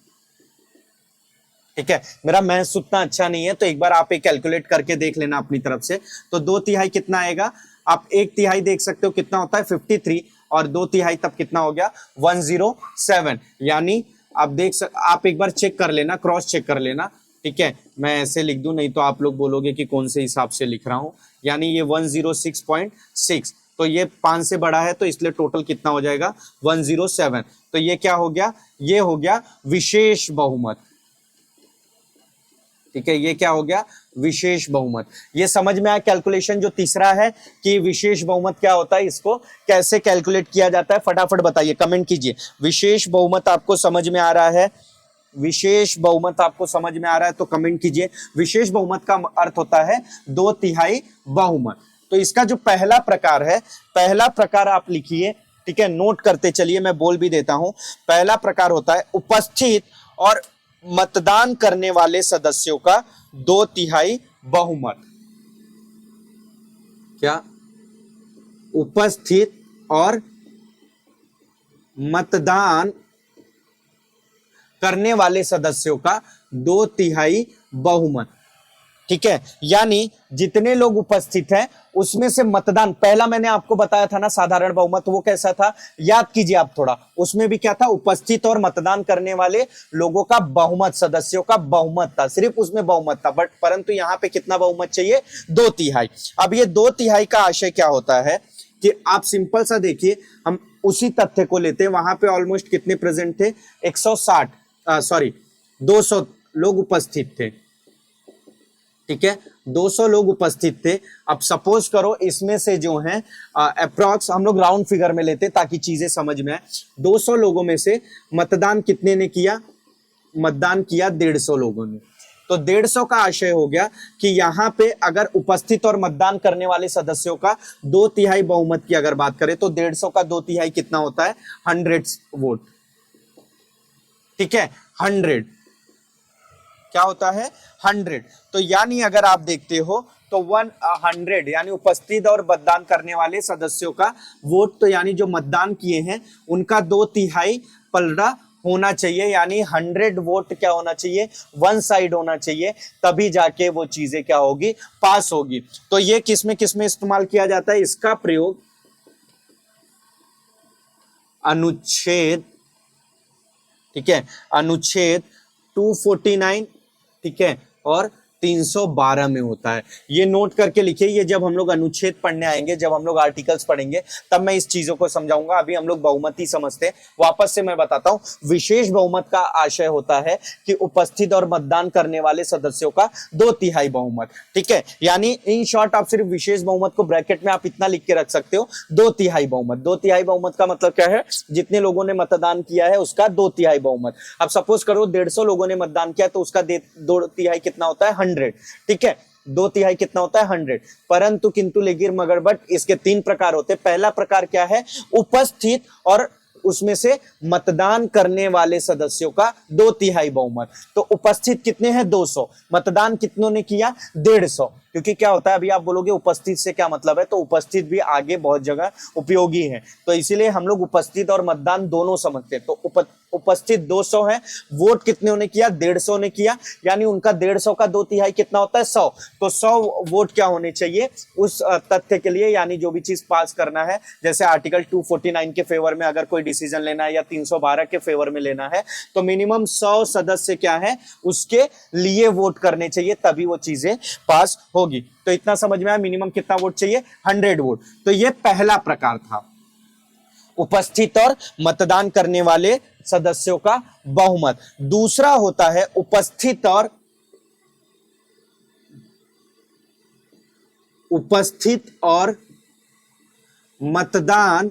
ठीक है। मेरा मैथ्स उतना अच्छा नहीं है तो एक बार आप एक कैलकुलेट करके देख लेना अपनी तरफ से। तो दो तिहाई कितना आएगा, आप एक तिहाई देख सकते हो कितना होता है 53, और दो तिहाई तब कितना हो गया 107। यानी आप एक बार चेक कर लेना, क्रॉस चेक कर लेना, ठीक है। मैं ऐसे लिख दूं, नहीं तो आप लोग बोलोगे कि कौन से हिसाब से लिख रहा हूं। यानी ये 106.6, तो ये 5 से बड़ा है तो इसलिए टोटल कितना हो जाएगा 107। तो ये क्या हो गया, ये हो गया विशेष बहुमत, ठीक है, ये क्या हो गया विशेष बहुमत। ये समझ में आया कैलकुलेशन जो तीसरा है कि विशेष बहुमत क्या होता है, इसको कैसे कैलकुलेट किया जाता है, फटाफट बताइए, कमेंट कीजिए। विशेष बहुमत आपको समझ में आ रहा है, विशेष बहुमत आपको समझ में आ रहा है तो कमेंट कीजिए। विशेष बहुमत का अर्थ होता है दो तिहाई बहुमत। तो इसका जो पहला प्रकार है, पहला प्रकार आप लिखिए, ठीक है, नोट करते चलिए, मैं बोल भी देता हूं। पहला प्रकार होता है उपस्थित और मतदान करने वाले सदस्यों का दो तिहाई बहुमत। क्या, उपस्थित और मतदान करने वाले सदस्यों का दो तिहाई बहुमत, ठीक है। यानी जितने लोग उपस्थित हैं उसमें से मतदान, पहला मैंने आपको बताया था ना साधारण बहुमत, वो कैसा था याद कीजिए आप थोड़ा, उसमें भी क्या था, उपस्थित और मतदान करने वाले लोगों का बहुमत, सदस्यों का बहुमत था, सिर्फ उसमें बहुमत था, बट परंतु यहां पे कितना बहुमत चाहिए, दो तिहाई। अब ये दो तिहाई का आशय क्या होता है कि आप सिंपल सा देखिए, हम उसी तथ्य को लेते हैं, वहां पे ऑलमोस्ट कितने प्रेजेंट थे, 200 लोग उपस्थित थे, ठीक है, 200 लोग उपस्थित थे। अब सपोज करो इसमें से जो है अप्रॉक्स, हम लोग राउंड फिगर में लेते ताकि चीजें समझ में आए, 200 लोगों में से मतदान कितने ने किया, मतदान किया 150 लोगों ने। तो 150 का आशय हो गया कि यहां पे अगर उपस्थित और मतदान करने वाले सदस्यों का दो तिहाई बहुमत की अगर बात करें तो 150 का दो तिहाई कितना होता है, 100 वोट, ठीक है, 100 क्या होता है 100। तो यानी अगर आप देखते हो तो 100 यानी उपस्थित और मतदान करने वाले सदस्यों का वोट, तो यानी जो मतदान किए हैं उनका दो तिहाई पलड़ा होना चाहिए, यानी 100 वोट क्या होना चाहिए, वन साइड होना चाहिए, तभी जाके वो चीजें क्या होगी, पास होगी। तो ये किसमें किसमें इस्तेमाल किया जाता है, इसका प्रयोग अनुच्छेद, ठीक है, अनुच्छेद 249, ठीक है, और 312 में होता है। ये नोट करके लिखिए, ये जब हम लोग अनुच्छेद पढ़ने आएंगे, जब हम लोग आर्टिकल्स पढ़ेंगे तब मैं इस चीजों को समझाऊंगा। अभी हम लोग बहुमती समझते हैं। वापस से मैं बताता हूं, विशेष बहुमत का आशय होता है कि उपस्थित और मतदान करने वाले सदस्यों का दो तिहाई बहुमत, ठीक है। यानी इन शॉर्ट आप सिर्फ विशेष बहुमत को ब्रैकेट में आप इतना लिख के रख सकते हो, दो तिहाई बहुमत। दो तिहाई बहुमत का मतलब क्या है, जितने लोगों ने मतदान किया है उसका दो तिहाई बहुमत। अब सपोज करो 150 लोगों ने मतदान किया तो उसका दो तिहाई कितना होता है, 100, ठीक है, दो तिहाई कितना होता है, 100। परंतु किंतु लेकिन मगर बट इसके तीन प्रकार होते हैं। पहला प्रकार क्या है, उपस्थित और उसमें से मतदान करने वाले सदस्यों का दो तिहाई बहुमत। तो उपस्थित कितने हैं, 200, मतदान कितनों ने किया, 150, क्योंकि क्या होता है, अभी आप बोलोगे उपस्थित से क्या मतलब है, तो उपस्थित भी आगे बहुत जगह उपयोगी है, तो इसीलिए हम लोग उपस्थित और मतदान दोनों समझते हैं। तो उपस्थित 200 है, वोट कितने ने किया, 150 ने किया, यानी उनका 150 का 2/3 कितना होता है, 100। तो 100 वोट क्या होने चाहिए उस तथ्य के लिए, यानी जो भी चीज पास करना है, जैसे आर्टिकल 249 के फेवर में अगर कोई डिसीजन लेना है या 312 के फेवर में लेना है, तो मिनिमम 100 सदस्य क्या है उसके लिए वोट करने चाहिए, तभी वो चीजें पास होगी। तो इतना समझ में आया, मिनिमम कितना वोट चाहिए, 100 वोट। तो ये पहला प्रकार था, उपस्थित और मतदान करने वाले सदस्यों का बहुमत। दूसरा होता है उपस्थित और मतदान।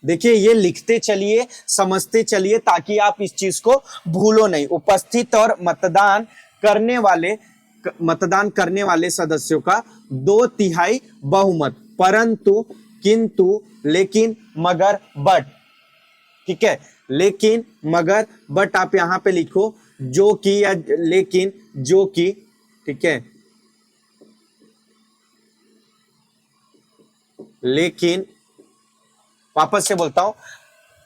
देखिए ये लिखते चलिए, समझते चलिए, ताकि आप इस चीज को भूलो नहीं। उपस्थित और मतदान करने वाले सदस्यों का 2/3 बहुमत, परंतु, किंतु, लेकिन, मगर, बट। ठीक है, लेकिन, मगर, बट आप यहां पे लिखो, जो कि या लेकिन, जो कि। ठीक है, लेकिन, वापस से बोलता हूं,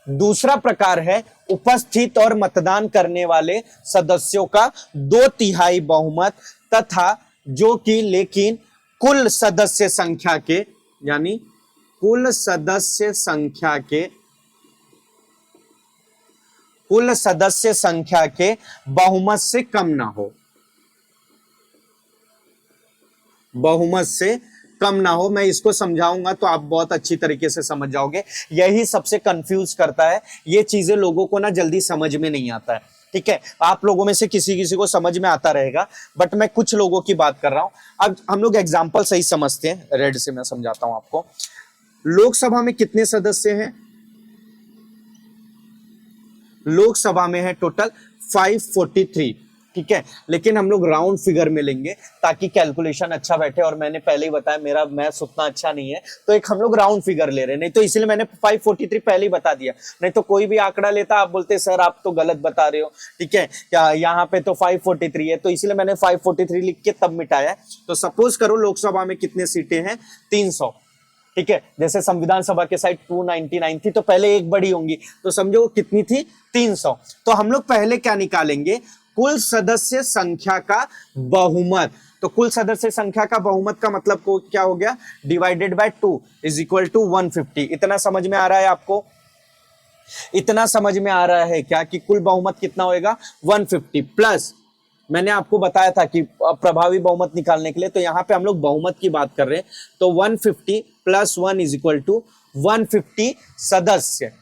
दूसरा प्रकार है उपस्थित और मतदान करने वाले सदस्यों का 2/3 बहुमत तथा जो कि, लेकिन, कुल सदस्य संख्या के, यानी कुल सदस्य संख्या के बहुमत से कम ना हो, बहुमत से कम ना हो। मैं इसको समझाऊंगा तो आप बहुत अच्छी तरीके से समझ जाओगे। यही सबसे कंफ्यूज करता है, ये चीजें लोगों को ना जल्दी समझ में नहीं आता है। ठीक है, आप लोगों में से किसी को समझ में आता रहेगा, बट मैं कुछ लोगों की बात कर रहा हूं। अब हम लोग एग्जाम्पल सही समझते हैं, रेड से मैं समझाता हूं आपको। लोकसभा में कितने सदस्य हैं, लोकसभा में है टोटल 543। ठीक है, लेकिन हम लोग राउंड फिगर में लेंगे ताकि कैलकुलेशन अच्छा बैठे, और मैंने पहले ही बताया मेरा मैथ्स उतना अच्छा नहीं है, तो एक हम लोग राउंड फिगर ले रहे हैं, नहीं तो इसलिए मैंने 543 पहले ही बता दिया। नहीं तो कोई भी आंकड़ा लेता आप बोलते सर आप तो गलत बता रहे हो। ठीक है, यहाँ पे तो 543 है, तो इसलिए मैंने 543 लिख के तब मिटाया। तो सपोज करो लोकसभा में कितने सीटें हैं, 300। ठीक है, जैसे संविधान सभा के साइड 299 थी, तो पहले एक बड़ी होंगी, तो समझो कितनी थी, 300। तो हम लोग पहले क्या निकालेंगे, कुल सदस्य संख्या का बहुमत। तो कुल सदस्य संख्या का बहुमत का मतलब को क्या हो गया, divided by 2 is equal to 150। इतना समझ में आ रहा है आपको, इतना समझ में आ रहा है क्या कि कुल बहुमत कितना होएगा, 150 प्लस, मैंने आपको बताया था कि प्रभावी बहुमत निकालने के लिए, तो यहां पे हम लोग बहुमत की बात कर रहे हैं, तो 150 प्लस 1 इज इक्वल टू 150 सदस्य।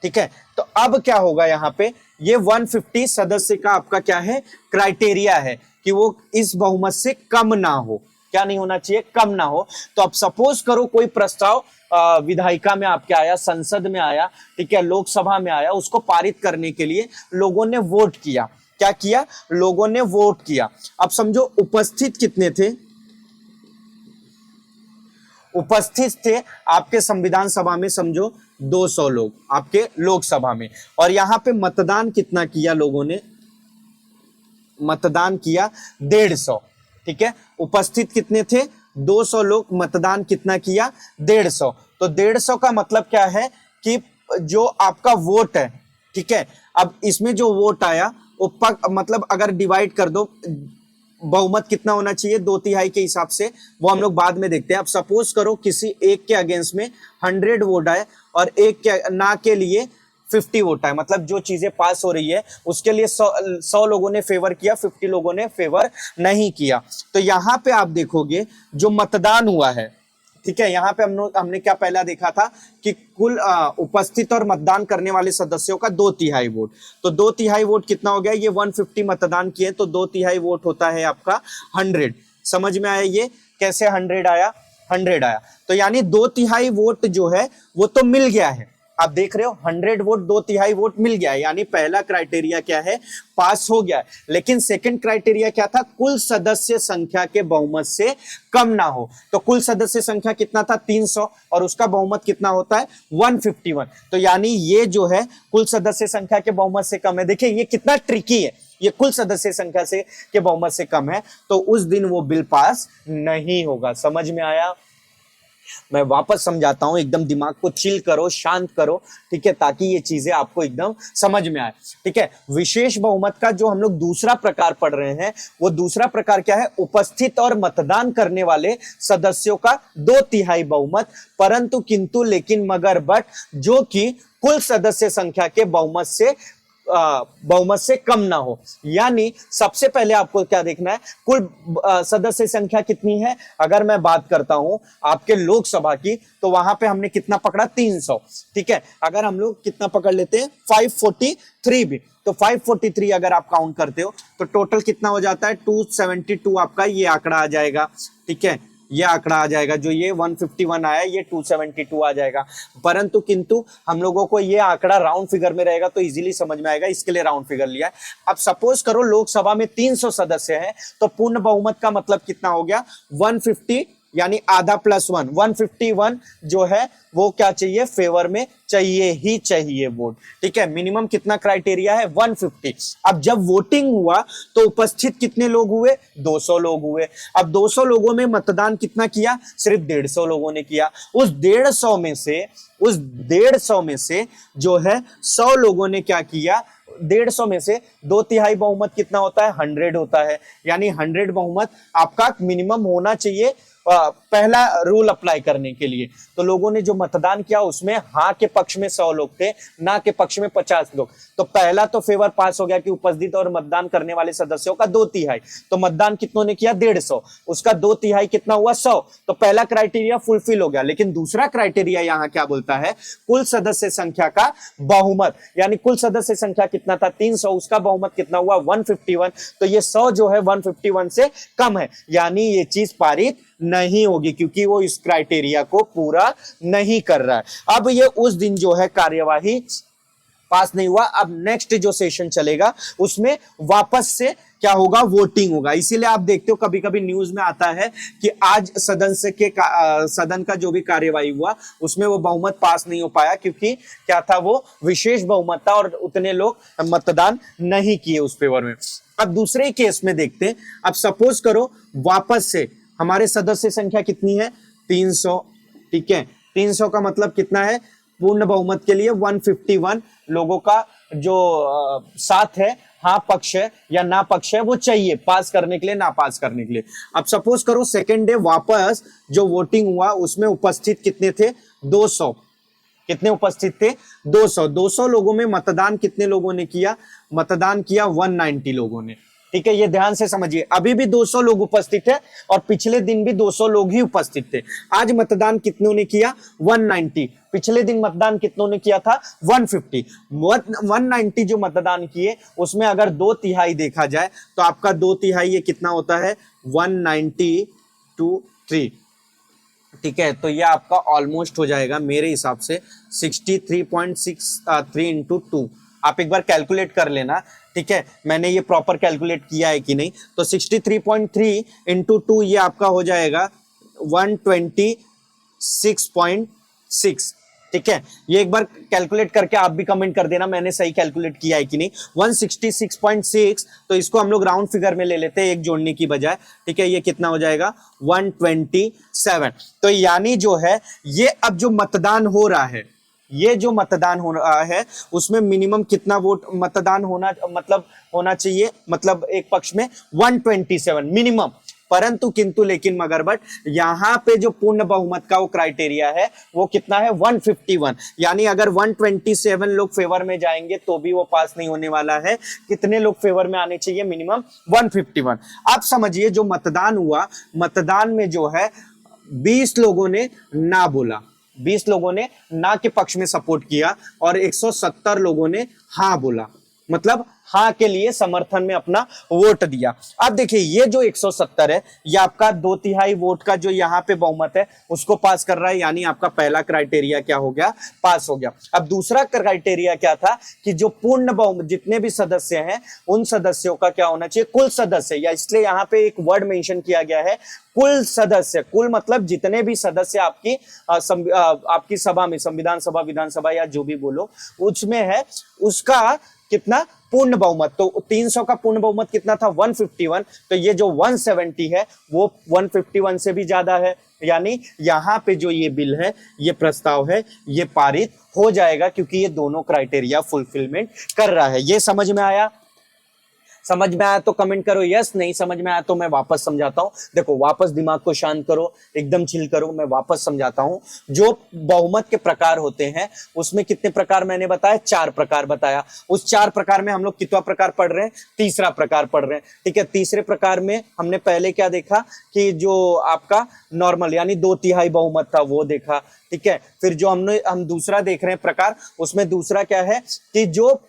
ठीक है, तो अब क्या होगा, यहां पे ये 150 सदस्य का आपका क्या है, क्राइटेरिया है कि वो इस बहुमत से कम ना हो। क्या नहीं होना चाहिए, कम ना हो। तो अब सपोज करो कोई प्रस्ताव विधायिका में आपके आया, संसद में आया, ठीक है, लोकसभा में आया, उसको पारित करने के लिए लोगों ने वोट किया। क्या किया, लोगों ने वोट किया। अब समझो उपस्थित कितने थे, उपस्थित थे आपके संविधान सभा में समझो 200 लोग आपके लोकसभा में, और यहां पे मतदान कितना किया लोगों ने, मतदान किया 150। ठीक है, उपस्थित कितने थे, 200 लोग, मतदान कितना किया, 150। तो 150 का मतलब क्या है कि जो आपका वोट है, ठीक है, अब इसमें जो वोट आया वो मतलब अगर डिवाइड कर दो, बहुमत कितना होना चाहिए, 2/3 के हिसाब से, वो हम लोग बाद में देखते हैं। अब सपोज करो किसी एक के अगेंस्ट में 100 वोट आए और एक के ना के लिए 50 वोट आए, मतलब जो चीजें पास हो रही है उसके लिए 100 लोगों ने फेवर किया, 50 लोगों ने फेवर नहीं किया। तो यहां पे आप देखोगे जो मतदान हुआ है, ठीक है, यहां पे हमने क्या पहला देखा था कि कुल उपस्थित और मतदान करने वाले सदस्यों का 2/3 वोट। तो 2/3 वोट कितना हो गया, ये 150 मतदान किए, तो 2/3 वोट होता है आपका 100। समझ में आया ये कैसे 100 आया, 100 आया। तो यानी 2/3 वोट जो है वो तो मिल गया है। आप देख रहे हो 100 वोट, 2/3 वोट मिल गया है, यानी पहला क्राइटेरिया क्या है, पास हो गया है। लेकिन सेकंड क्राइटेरिया क्या था, कुल सदस्य संख्या के बहुमत से कम ना हो। तो कुल सदस्य संख्या कितना था, 300, और उसका बहुमत कितना होता है, 151। तो यानी ये जो है कुल सदस्य संख्या के बहुमत से कम है। देखिए ये कितना ट्रिकी है, ये कुल सदस्य संख्या से के बहुमत से कम है, तो उस दिन वो बिल पास नहीं होगा। समझ में आया? मैं वापस समझाता हूं, एकदम दिमाग को चिल करो, शांत करो, ठीक है, ताकि ये चीजें आपको एकदम समझ में आए। ठीक है, विशेष बहुमत का जो हम लोग दूसरा प्रकार पढ़ रहे हैं, वो दूसरा प्रकार क्या है? उपस्थित और मतदान करने वाले सदस्यों का 2/3 बहुमत, परंतु किंतु लेकिन मगर बट, जो कि कुल सदस्य संख्या के बहुमत से कम ना हो। यानी सबसे पहले आपको क्या देखना है? कुल सदस्य संख्या कितनी है। अगर मैं बात करता हूं आपके लोकसभा की, तो वहां पे हमने कितना पकड़ा? 300। ठीक है, अगर हम लोग कितना पकड़ लेते हैं? 543 भी, तो 543 अगर आप काउंट करते हो तो टोटल कितना हो जाता है? 272 आपका ये आंकड़ा आ जाएगा। ठीक है, ये आंकड़ा आ जाएगा, जो ये 151 आया, ये 272 आ जाएगा। परंतु किंतु हम लोगों को ये आंकड़ा राउंड फिगर में रहेगा तो इजीली समझ में आएगा, इसके लिए राउंड फिगर लिया है। अब सपोज करो लोकसभा में 300 सदस्य हैं, तो पूर्ण बहुमत का मतलब कितना हो गया? 150, यानी आधा प्लस 1, 151 जो है वो क्या चाहिए? फेवर में चाहिए ही चाहिए वोट। ठीक है, मिनिमम कितना क्राइटेरिया है? 150। अब जब वोटिंग हुआ तो उपस्थित कितने लोग हुए? 200 लोग हुए। अब 200 लोगों में मतदान कितना किया? सिर्फ 150 लोगों ने किया। उस 150 में से जो है 100 लोगों ने क्या किया? 150 में से 2/3 बहुमत कितना होता है? 100 होता है। यानी 100 बहुमत आपका मिनिमम होना चाहिए पहला रूल अप्लाई करने के लिए। तो लोगों ने जो मतदान किया उसमें हाँ के पक्ष में 100 लोग थे, ना के पक्ष में 50 लोग। तो पहला तो फेवर पास हो गया कि उपस्थित और मतदान करने वाले सदस्यों का 2/3। तो मतदान कितनों ने किया? 150, उसका 2/3 कितना हुआ? 100। तो पहला क्राइटेरिया फुलफिल हो गया। लेकिन दूसरा क्राइटेरिया यहाँ क्या बोलता है? कुल सदस्य संख्या का बहुमत, यानी कुल सदस्य संख्या कितना था? 300, उसका बहुमत कितना हुआ? 151। तो ये 100 जो है 151 से कम है, यानी ये चीज पारित नहीं होगी, क्योंकि वो इस क्राइटेरिया को पूरा नहीं कर रहा है। अब ये उस दिन जो है कार्यवाही पास नहीं हुआ। अब नेक्स्ट जो सेशन चलेगा उसमें वापस से क्या होगा? वोटिंग होगा। इसीलिए आप देखते हो कभी कभी न्यूज में आता है कि आज सदन का जो भी कार्यवाही हुआ उसमें वो बहुमत पास नहीं हो पाया, क्योंकि क्या था? वो विशेष बहुमत था और उतने लोग मतदान नहीं किए उस फेवर में। अब दूसरे केस में देखते हैं। अब सपोज करो वापस से हमारे सदस्य संख्या कितनी है? 300। ठीक है, 300 का मतलब कितना है? पूर्ण बहुमत के लिए 151 लोगों का जो साथ है, हाँ पक्ष है या ना पक्ष है, वो चाहिए पास करने के लिए, ना पास करने के लिए। अब सपोज करो सेकेंड डे वापस जो वोटिंग हुआ उसमें उपस्थित कितने थे? 200। कितने उपस्थित थे? 200। 200 लोगों में मतदान कितने लोगों ने किया? मतदान किया 190 लोगों ने। ठीक है, ये ध्यान से समझिए। अभी भी 200 लोग उपस्थित है और पिछले दिन भी 200 लोग ही उपस्थित थे। आज मतदान कितनों ने किया? 190। पिछले दिन मतदान कितनों ने किया था? 150। 190 जो मतदान किए उसमें अगर 2/3 देखा जाए तो आपका 2/3 ये कितना होता है? 190 to 3। ठीक है, तो ये आपका ऑलमोस्ट हो जाएगा मेरे हिसाब से 63.63 इंटू 2। आप एक बार कैलकुलेट कर लेना। ठीक है, मैंने ये प्रॉपर कैलकुलेट किया है कि नहीं। तो 63.3 इंटू 2 ये आपका हो जाएगा 126.6। ठीक है, ये एक बार कैलकुलेट करके आप भी कमेंट कर देना मैंने सही कैलकुलेट किया है कि नहीं। 166.6, तो इसको हम लोग राउंड फिगर में ले लेते हैं एक जोड़ने की बजाय। ठीक है, ये कितना हो जाएगा? 127। तो यानी जो है ये अब जो मतदान हो रहा है, ये जो मतदान हो रहा है उसमें मिनिमम कितना वोट मतदान होना चाहिए? मतलब एक पक्ष में 127 मिनिमम। परंतु किंतु लेकिन मगर बट यहां पे जो पूर्ण बहुमत का वो क्राइटेरिया है वो कितना है? 151। यानी अगर 127 लोग फेवर में जाएंगे तो भी वो पास नहीं होने वाला है। कितने लोग फेवर में आने चाहिए? मिनिमम 151। अब समझिए जो मतदान हुआ, मतदान में जो है 20 लोगों ने ना बोला, 20 लोगों ने ना के पक्ष में सपोर्ट किया और 170 लोगों ने हाँ बोला, मतलब हाँ के लिए समर्थन में अपना वोट दिया। अब देखिए ये जो 170 है ये आपका 2/3 वोट का जो यहाँ पे बहुमत है उसको पास कर रहा है, यानी आपका पहला क्राइटेरिया क्या हो गया? पास हो गया। अब दूसरा क्राइटेरिया क्या था कि जो पूर्ण बहुमत जितने भी सदस्य हैं उन सदस्यों का क्या होना चाहिए? कुल सदस्य, या इसलिए यहाँ पे एक वर्ड मेंशन किया गया है कुल सदस्य। कुल मतलब जितने भी सदस्य आपकी सभा में, संविधान सभा, विधानसभा या जो भी बोलो उसमें है, उसका कितना पूर्ण बहुमत। तो 300 का पूर्ण बहुमत कितना था 151, तो ये जो 170 है वो 151 से भी ज्यादा है, यानी यहाँ पे जो ये बिल है, ये प्रस्ताव है, ये पारित हो जाएगा क्योंकि ये दोनों क्राइटेरिया फुलफिलमेंट कर रहा है। ये समझ में आया? समझ में आया तो कमेंट करो यस, नहीं समझ में आया तो मैं वापस समझाता हूं। देखो वापस दिमाग को शांत करो, एकदम चिल करो, मैं वापस समझाता हूं। जो बहुमत के प्रकार होते हैं उसमें कितने प्रकार मैंने बताया? 4 प्रकार बताया। उस 4 प्रकार में हम लोग कितना प्रकार पढ़ रहे हैं? तीसरा प्रकार पढ़ रहे हैं, ठीक है। तीसरे प्रकार में हमने पहले क्या देखा कि जो आपका नॉर्मल यानी 2/3 बहुमत था वो देखा, ठीक है। फिर जो हम दूसरा देख रहे हैं प्रकार, उसमें दूसरा क्या है कि जो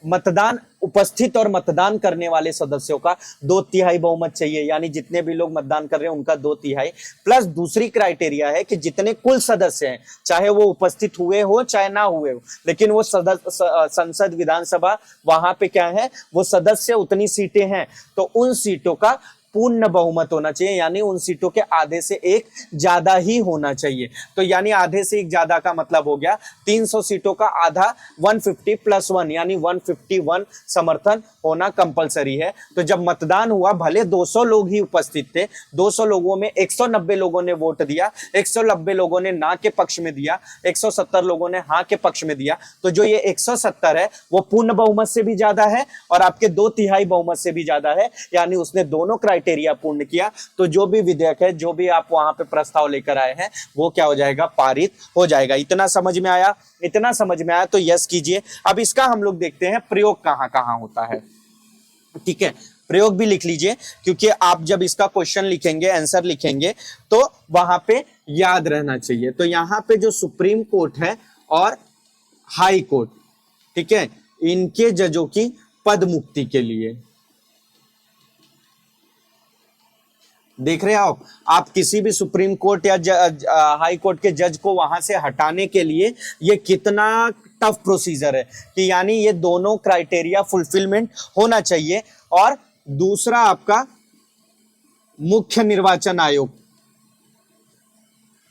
मतदान उपस्थित और मतदान करने वाले सदस्यों का 2/3 बहुमत चाहिए, यानी जितने भी लोग मतदान कर रहे हैं उनका 2/3 प्लस दूसरी क्राइटेरिया है कि जितने कुल सदस्य हैं, चाहे वो उपस्थित हुए हो चाहे ना हुए हो, लेकिन वो संसद विधानसभा वहां पे क्या है, वो सदस्य उतनी सीटें हैं, तो उन सीटों का पूर्ण बहुमत होना चाहिए, यानी उन सीटों के आधे से एक ज्यादा ही होना चाहिए। तो यानी आधे से एक ज्यादा का मतलब हो गया 300 सीटों का आधा 150 + 1 यानी 151 समर्थन होना कंपलसरी है। तो जब मतदान हुआ, भले 200 लोग ही उपस्थित थे, 200 लोगों में 190 लोगों ने वोट दिया, 190 लोगों ने ना के पक्ष में दिया, 170 लोगों ने हाँ के पक्ष में दिया, तो जो ये 170 है वो पूर्ण बहुमत से भी ज्यादा है और आपके 2/3 बहुमत से भी ज्यादा है, यानी उसने दोनों क्राइटेरिया पूर्ण किया। तो जो भी विधेयक है, जो भी आप वहां पे प्रस्ताव लेकर आए हैं, वो क्या हो जाएगा? पारित हो जाएगा। इतना समझ में आया? इतना समझ में आया तो यस कीजिए। अब इसका हम लोग देखते हैं प्रयोग कहां कहां होता है, ठीक है। प्रयोग भी लिख लीजिए, क्योंकि आप जब इसका क्वेश्चन लिखेंगे, आंसर लिखेंगे, तो वहां पे याद रहना चाहिए। तो यहां पे जो सुप्रीम कोर्ट है और हाई कोर्ट, ठीक है, इनके जजों की पद मुक्ति के लिए, देख रहे हो आप किसी भी सुप्रीम कोर्ट या हाई कोर्ट के जज को वहां से हटाने के लिए ये कितना टफ प्रोसीजर है कि यानी ये दोनों क्राइटेरिया फुलफिलमेंट होना चाहिए। और दूसरा आपका मुख्य निर्वाचन आयोग,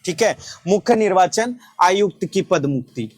ठीक है, मुख्य निर्वाचन आयुक्त की पद मुक्ति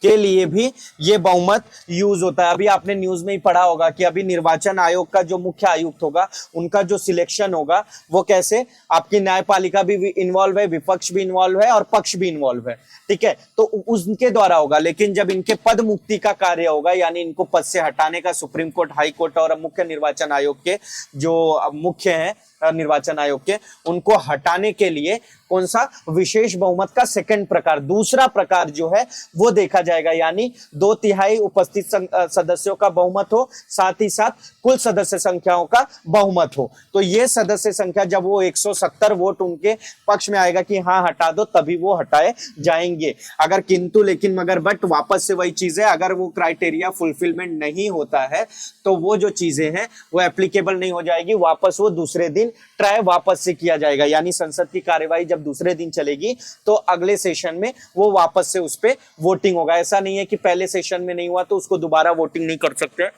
के लिए भी ये बहुमत यूज होता है। अभी आपने न्यूज में ही पढ़ा होगा कि अभी निर्वाचन आयोग का जो मुख्य आयुक्त होगा, उनका जो सिलेक्शन होगा वो कैसे, आपकी न्यायपालिका भी इन्वॉल्व है, विपक्ष भी इन्वॉल्व है और पक्ष भी इन्वॉल्व है, ठीक है, तो उनके द्वारा होगा। लेकिन जब इनके पद मुक्ति का कार्य होगा, यानी इनको पद से हटाने का सुप्रीम कोर्ट, हाई कोर्ट और मुख्य निर्वाचन आयोग के जो मुख्य हैं निर्वाचन आयोग के, उनको हटाने के लिए कौन सा? विशेष बहुमत का सेकंड प्रकार, दूसरा प्रकार जो है वो देखा जाएगा, यानी 2/3 उपस्थित सदस्यों का बहुमत हो, साथ ही साथ कुल सदस्य संख्याओं का बहुमत हो। तो ये सदस्य संख्या जब वो 170 वोट उनके पक्ष में आएगा कि हाँ हटा दो, तभी वो हटाए जाएंगे। अगर किंतु लेकिन मगर बट वापस से वही चीज है, अगर वो क्राइटेरिया फुलफिलमेंट नहीं होता है तो वो जो चीजें हैं वो एप्लीकेबल नहीं हो जाएगी, वापस वो दूसरे दिन ट्राई वापस से किया जाएगा। यानी संसद की कार्यवाही जब दूसरे दिन चलेगी तो अगले सेशन में वो वापस से उस पे वोटिंग होगा। ऐसा नहीं है कि पहले सेशन में नहीं हुआ तो उसको दोबारा वोटिंग नहीं कर सकते।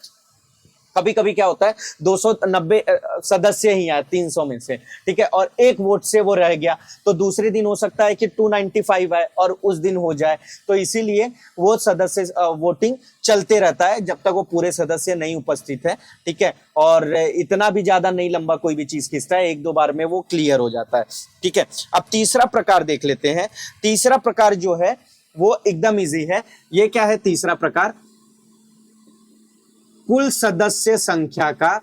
कभी कभी क्या होता है 290 सदस्य ही आए 300 में से, ठीक है, और एक वोट से वो रह गया, तो दूसरे दिन हो सकता है कि 295 आए और उस दिन हो जाए। तो इसीलिए वो सदस्य वोटिंग चलते रहता है जब तक वो पूरे सदस्य नहीं उपस्थित है, ठीक है, और इतना भी ज्यादा नहीं लंबा कोई भी चीज खींचता है, 1-2 बार में वो क्लियर हो जाता है, ठीक है। अब तीसरा प्रकार देख लेते हैं। तीसरा प्रकार जो है वो एकदम इजी है। ये क्या है तीसरा प्रकार? कुल सदस्य संख्या का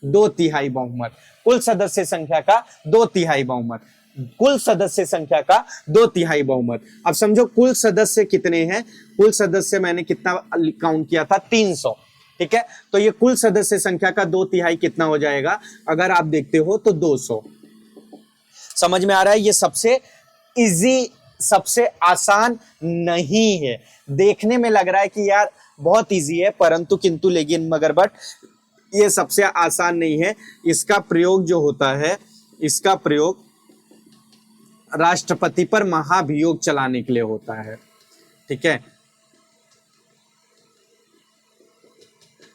2/3 बहुमत, कुल सदस्य संख्या का 2/3 बहुमत, कुल सदस्य संख्या का 2/3 बहुमत। अब समझो कुल सदस्य कितने हैं? कुल सदस्य मैंने कितना काउंट किया था? 300, ठीक है। तो ये कुल सदस्य संख्या का 2/3 कितना हो जाएगा? अगर आप देखते हो तो 200। समझ में आ रहा है? ये सबसे इजी, सबसे आसान नहीं है। देखने में लग रहा है कि यार बहुत इजी है, परंतु किंतु लेकिन मगर बट ये सबसे आसान नहीं है। इसका प्रयोग जो होता है, इसका प्रयोग राष्ट्रपति पर महाभियोग चलाने के लिए होता है, ठीक है।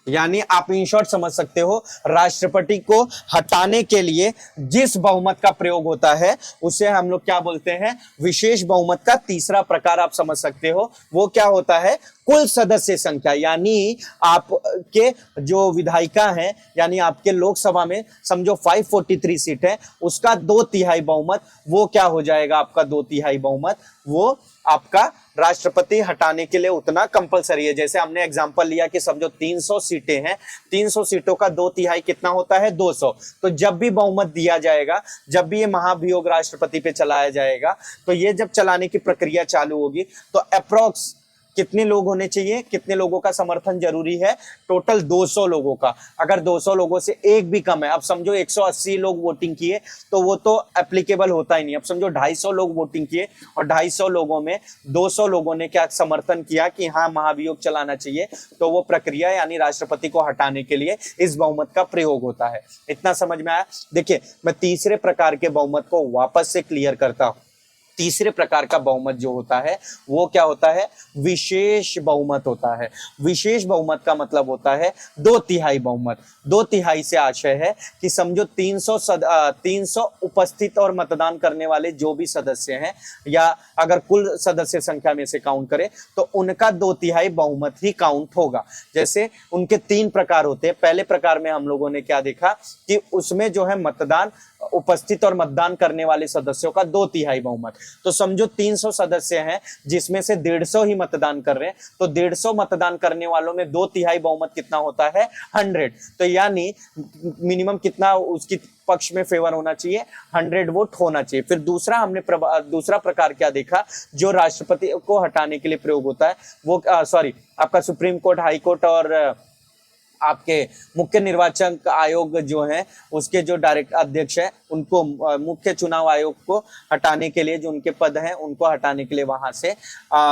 यानी आप इन शॉर्ट समझ सकते हो, राष्ट्रपति को हटाने के लिए जिस बहुमत का प्रयोग होता है उसे हम लोग क्या बोलते हैं, विशेष बहुमत का तीसरा प्रकार आप समझ सकते हो। वो क्या होता है, कुल सदस्य संख्या, यानी आपके जो विधायिका हैं, यानी आपके लोकसभा में समझो 543 सीट है, उसका 2/3 बहुमत, वो क्या हो जाएगा, आपका 2/3 बहुमत, वो आपका राष्ट्रपति हटाने के लिए उतना कंपलसरी है। जैसे हमने एग्जांपल लिया कि समझो 300 सीटें हैं, 300 सीटों का 2/3 कितना होता है, 200। तो जब भी बहुमत दिया जाएगा, जब भी ये महाभियोग राष्ट्रपति पे चलाया जाएगा, तो ये जब चलाने की प्रक्रिया चालू होगी तो अप्रोक्स कितने लोग होने चाहिए, कितने लोगों का समर्थन जरूरी है, टोटल 200 लोगों का। अगर 200 लोगों से एक भी कम है, अब समझो 180 लोग वोटिंग किए तो वो तो एप्लीकेबल होता ही नहीं। अब समझो 250 लोग वोटिंग किए और 250 लोगों में 200 लोगों ने क्या समर्थन किया कि हाँ महाभियोग चलाना चाहिए, तो वो प्रक्रिया यानी राष्ट्रपति को हटाने के लिए इस बहुमत का प्रयोग होता है। इतना समझ में आया। देखिए मैं तीसरे प्रकार के बहुमत को वापस से क्लियर करता हूं। तीसरे प्रकार का बहुमत जो होता है वो क्या होता है, विशेष बहुमत होता है। विशेष बहुमत का मतलब होता है 2/3 बहुमत। 2/3 से आशय है कि समझो 300 उपस्थित और मतदान करने वाले जो भी सदस्य हैं, या अगर कुल सदस्य संख्या में से काउंट करें तो उनका 2/3 बहुमत ही काउंट होगा। जैसे उनके 3 प्रकार होते हैं। पहले प्रकार में हम लोगों ने क्या देखा कि उसमें जो है मतदान उपस्थित और मतदान करने वाले सदस्यों का 2/3 बहुमत। तो समझो 300 सदस्य हैं जिसमें से 150 ही मतदान कर रहे हैं, तो 150 मतदान करने वालों में 2/3 बहुमत कितना होता है, 100। तो यानी मिनिमम कितना उसकी पक्ष में फेवर होना चाहिए, 100 वोट होना चाहिए। फिर दूसरा हमने दूसरा प्रकार क्या देखा जो राष्ट्रपति को हटाने के लिए प्रयोग होता है, वो आपका सुप्रीम कोर्ट, हाई कोर्ट और आपके मुख्य निर्वाचन आयोग जो है उसके जो डायरेक्ट अध्यक्ष है उनको, मुख्य चुनाव आयोग को हटाने के लिए जो उनके पद हैं उनको हटाने के लिए वहां से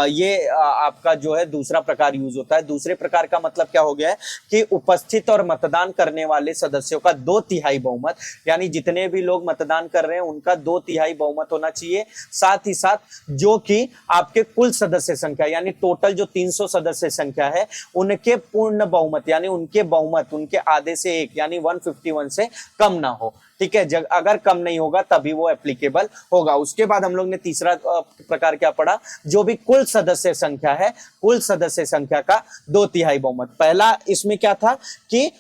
ये आपका जो है दूसरा प्रकार यूज होता है। दूसरे प्रकार का मतलब क्या हो गया है कि उपस्थित और मतदान करने वाले सदस्यों का 2/3 बहुमत, यानी जितने भी लोग मतदान कर रहे हैं उनका 2/3 बहुमत होना चाहिए। साथ ही साथ जो कि आपके कुल सदस्य संख्या यानी टोटल जो 300 सदस्य संख्या है उनके पूर्ण बहुमत यानी उनके बहुमत उनके आधे से एक यानी 151 से कम ना हो। ठीक है, अगर कम नहीं होगा तभी वो एप्लीकेबल होगा। उसके बाद हम लोग ने तीसरा प्रकार क्या पढ़ा, जो भी कुल सदस्य संख्या है, कुल सदस्य संख्या का 2/3 बहुमत। पहला इसमें क्या था कि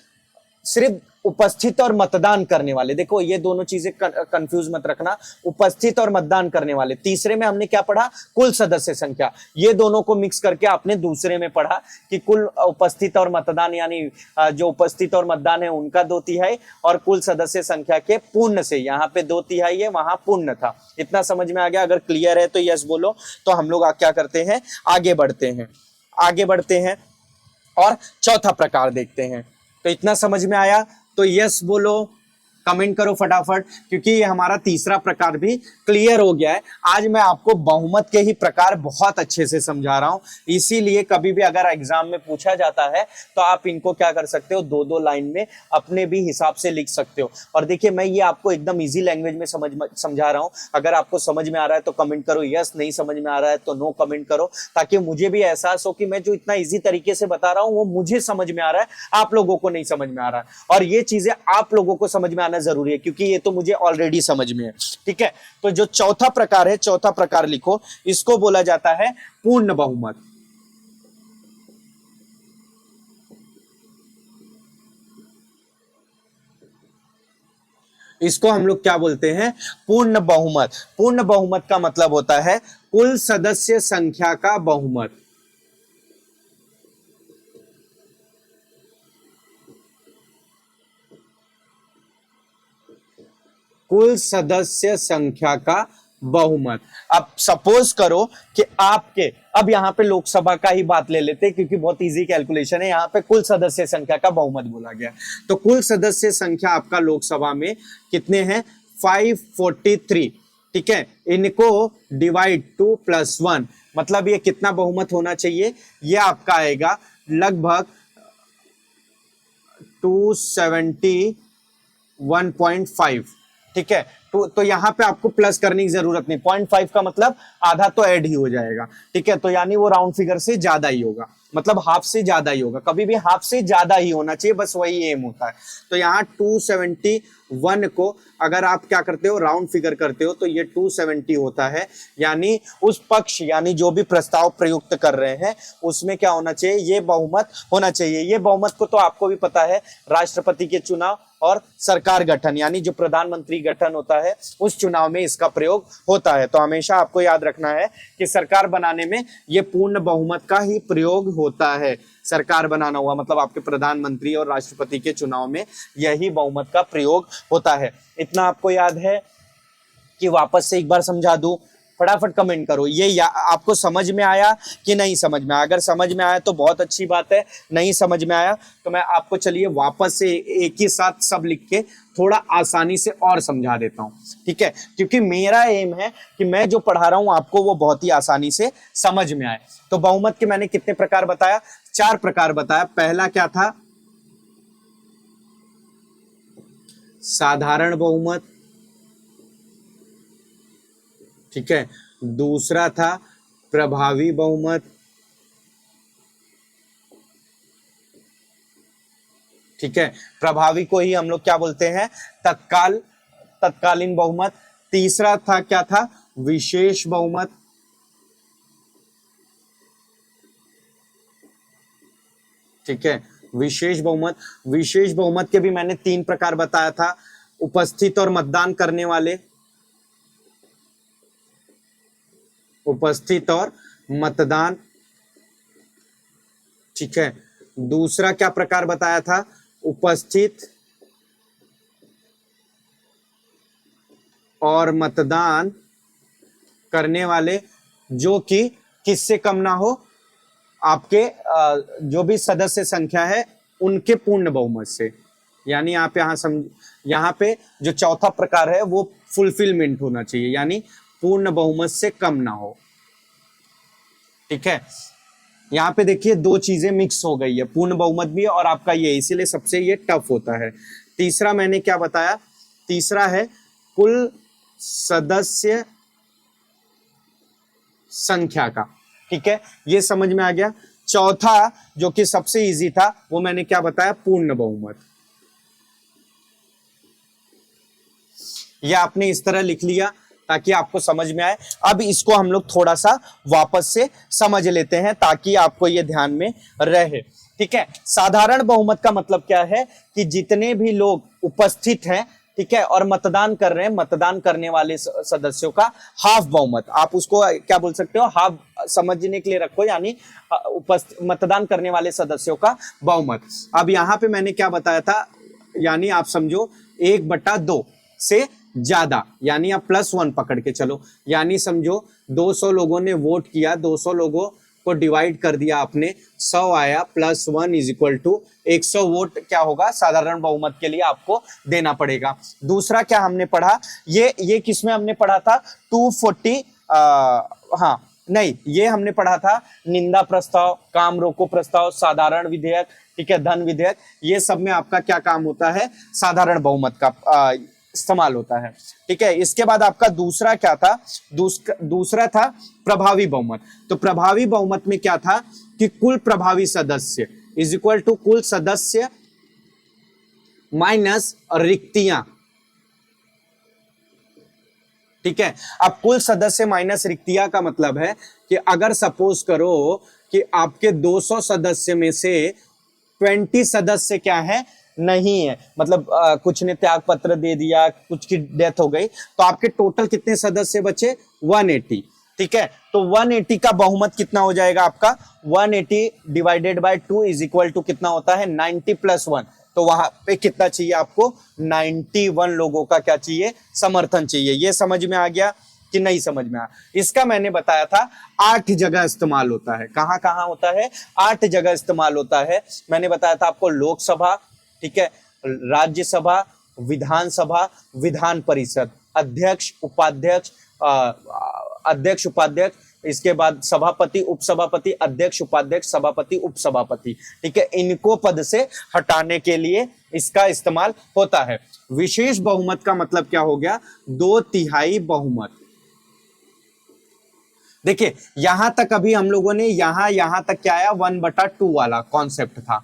सिर्फ उपस्थित और मतदान करने वाले, देखो ये दोनों चीजें कंफ्यूज मत रखना, उपस्थित और मतदान करने वाले। तीसरे में हमने क्या पढ़ा, कुल सदस्य संख्या। ये दोनों को मिक्स करके आपने दूसरे में पढ़ा कि कुल उपस्थित और मतदान यानी जो उपस्थित और मतदान है उनका 2/3 और कुल सदस्य संख्या के पूर्ण से, यहाँ पे 2/3 है वहां पूर्ण था। इतना समझ में आ गया? अगर क्लियर है तो यस बोलो। तो हम लोग क्या करते हैं, आगे बढ़ते हैं और चौथा प्रकार देखते हैं। तो इतना समझ में आया तो यस बोलो, कमेंट करो फटाफट, क्योंकि ये हमारा तीसरा प्रकार भी क्लियर हो गया है। आज मैं आपको बहुमत के ही प्रकार बहुत अच्छे से समझा रहा हूं, इसीलिए कभी भी अगर एग्जाम में पूछा जाता है तो आप इनको क्या कर सकते हो, 2-2 लाइन में अपने भी हिसाब से लिख सकते हो। और देखिए मैं ये आपको एकदम इजी लैंग्वेज में समझा रहा हूं। अगर आपको समझ में आ रहा है तो कमेंट करो यस, नहीं समझ में आ रहा है तो नो कमेंट करो, ताकि मुझे भी एहसास हो कि मैं जो इतना इजी तरीके से बता रहा हूं वो मुझे समझ में आ रहा है, आप लोगों को नहीं समझ में आ रहा है। और ये चीजें आप लोगों को समझ में जरूरी है क्योंकि ये तो मुझे ऑलरेडी समझ में है। ठीक है, तो जो चौथा प्रकार है, चौथा प्रकार लिखो, इसको बोला जाता है पूर्ण बहुमत। इसको हम लोग क्या बोलते हैं, पूर्ण बहुमत। पूर्ण बहुमत का मतलब होता है कुल सदस्य संख्या का बहुमत। कुल सदस्य संख्या का बहुमत। अब सपोज करो कि आपके, अब यहां पे लोकसभा का ही बात ले लेते हैं क्योंकि बहुत इजी कैलकुलेशन है। यहां पे कुल सदस्य संख्या का बहुमत बोला गया, तो कुल सदस्य संख्या आपका लोकसभा में कितने हैं, 543। ठीक है, इनको डिवाइड 2+1, मतलब ये कितना बहुमत होना चाहिए, ये आपका आएगा लगभग 271.5। ठीक है, तो यहां पे आपको प्लस करने की जरूरत नहीं, 0.5 का मतलब आधा तो ऐड ही हो जाएगा। ठीक है, तो यानी वो राउंड फिगर से ज्यादा ही होगा। मतलब हाफ से ज्यादा ही होगा, कभी भी हाफ से ज्यादा ही होना चाहिए, बस वही एम होता है। तो यहाँ 271 को अगर आप क्या करते हो, राउंड फिगर करते हो, तो ये 270 होता है। यानी उस पक्ष, यानी जो भी प्रस्ताव प्रयुक्त कर रहे हैं उसमें क्या होना चाहिए, ये बहुमत होना चाहिए। ये बहुमत को तो आपको भी पता है, राष्ट्रपति के चुनाव और सरकार गठन, यानी जो प्रधानमंत्री गठन होता है उस चुनाव में इसका प्रयोग होता है। तो हमेशा आपको याद रखना है कि सरकार बनाने में ये पूर्ण बहुमत का ही प्रयोग होता है। सरकार बनाना हुआ मतलब आपके प्रधानमंत्री और राष्ट्रपति के चुनाव में यही बहुमत का प्रयोग होता है। इतना आपको याद है कि वापस से एक बार समझा दूं? फटाफट कमेंट करो, ये आपको समझ में आया कि नहीं समझ में आया। अगर समझ में आया तो बहुत अच्छी बात है, नहीं समझ में आया तो मैं आपको चलिए वापस से एक ही साथ सब लिख के थोड़ा आसानी से और समझा देता हूं, ठीक है? क्योंकि मेरा एम है कि मैं जो पढ़ा रहा हूं आपको वो बहुत ही आसानी से समझ में आए। तो बहुमत के मैंने कितने प्रकार बताया? 4 प्रकार बताया। पहला क्या था? साधारण बहुमत, ठीक है। दूसरा था प्रभावी बहुमत, ठीक है। प्रभावी को ही हम लोग क्या बोलते हैं? तत्कालीन बहुमत। तीसरा था क्या था? विशेष बहुमत, ठीक है। विशेष बहुमत, विशेष बहुमत के भी मैंने 3 प्रकार बताया था। उपस्थित और मतदान करने वाले, उपस्थित और मतदान, ठीक है। दूसरा क्या प्रकार बताया था? उपस्थित और मतदान करने वाले जो कि किससे कम ना हो, आपके जो भी सदस्य संख्या है उनके पूर्ण बहुमत से। यानी आप यहाँ पे जो चौथा प्रकार है वो फुलफिलमेंट होना चाहिए, यानी पूर्ण बहुमत से कम ना हो, ठीक है। यहाँ पे देखिए 2 चीजें मिक्स हो गई है, पूर्ण बहुमत भी और आपका ये, इसीलिए सबसे ये टफ होता है। तीसरा मैंने क्या बताया? तीसरा है कुल सदस्य संख्या का, ठीक है। ये समझ में आ गया। चौथा जो कि सबसे इजी था वो मैंने क्या बताया? पूर्ण बहुमत। ये आपने इस तरह लिख लिया ताकि आपको समझ में आए। अब इसको हम लोग थोड़ा सा वापस से समझ लेते हैं ताकि आपको ये ध्यान में रहे, ठीक है। साधारण बहुमत का मतलब क्या है कि जितने भी लोग उपस्थित हैं, ठीक है, और मतदान कर रहे हैं, मतदान करने वाले सदस्यों का हाफ बहुमत। आप उसको क्या बोल सकते हो? हाफ समझने के लिए रखो, यानी मतदान करने वाले सदस्यों का बहुमत। अब यहाँ पे मैंने क्या बताया था? यानी आप समझो 1/2 से ज्यादा, यानी आप +1 पकड़ के चलो। यानी समझो 200 लोगों ने वोट किया, 200 लोगों को डिवाइड कर दिया आपने, 100 आया, +1 = 100 वोट क्या होगा? साधारण बहुमत के लिए आपको देना पड़ेगा। दूसरा क्या हमने पढ़ा? ये किसमें हमने पढ़ा था? 240 हाँ नहीं, ये हमने पढ़ा था निंदा प्रस्ताव, काम रोको प्रस्ताव, साधारण विधेयक, ठीक है, धन विधेयक। ये सब में आपका क्या काम होता है? साधारण बहुमत का इस्तेमाल होता है, ठीक है। इसके बाद आपका दूसरा क्या था? दूसरा था प्रभावी बहुमत। तो प्रभावी बहुमत में क्या था कि कुल प्रभावी सदस्य = कुल सदस्य माइनस रिक्तियां, ठीक है। अब कुल सदस्य माइनस रिक्तियां का मतलब है कि अगर सपोज करो कि आपके 200 सदस्य में से 20 सदस्य क्या है? नहीं है, मतलब कुछ ने त्याग पत्र दे दिया, कुछ की डेथ हो गई, तो आपके टोटल कितने सदस्य बचे? 180, ठीक है। तो 180 का बहुमत कितना हो जाएगा आपका? 180 / 2 = कितना होता है? 90 + 1। तो वहां पे कितना चाहिए आपको? 91 लोगों का क्या चाहिए? समर्थन चाहिए। ये समझ में आ गया कि नहीं समझ में आया? इसका मैंने बताया था 8 जगह इस्तेमाल होता है। कहां कहां होता है? 8 जगह इस्तेमाल होता है। मैंने बताया था आपको लोकसभा, ठीक है, राज्यसभा, विधानसभा, विधान परिषद, अध्यक्ष, उपाध्यक्ष, अध्यक्ष, उपाध्यक्ष, इसके बाद सभापति, उपसभापति, अध्यक्ष, उपाध्यक्ष, सभापति, उपसभापति, ठीक है। इनको पद से हटाने के लिए इसका इस्तेमाल होता है। विशेष बहुमत का मतलब क्या हो गया? 2/3 बहुमत। देखिए यहां तक अभी हम लोगों ने यहां तक क्या आया, 1/2 वाला कॉन्सेप्ट था,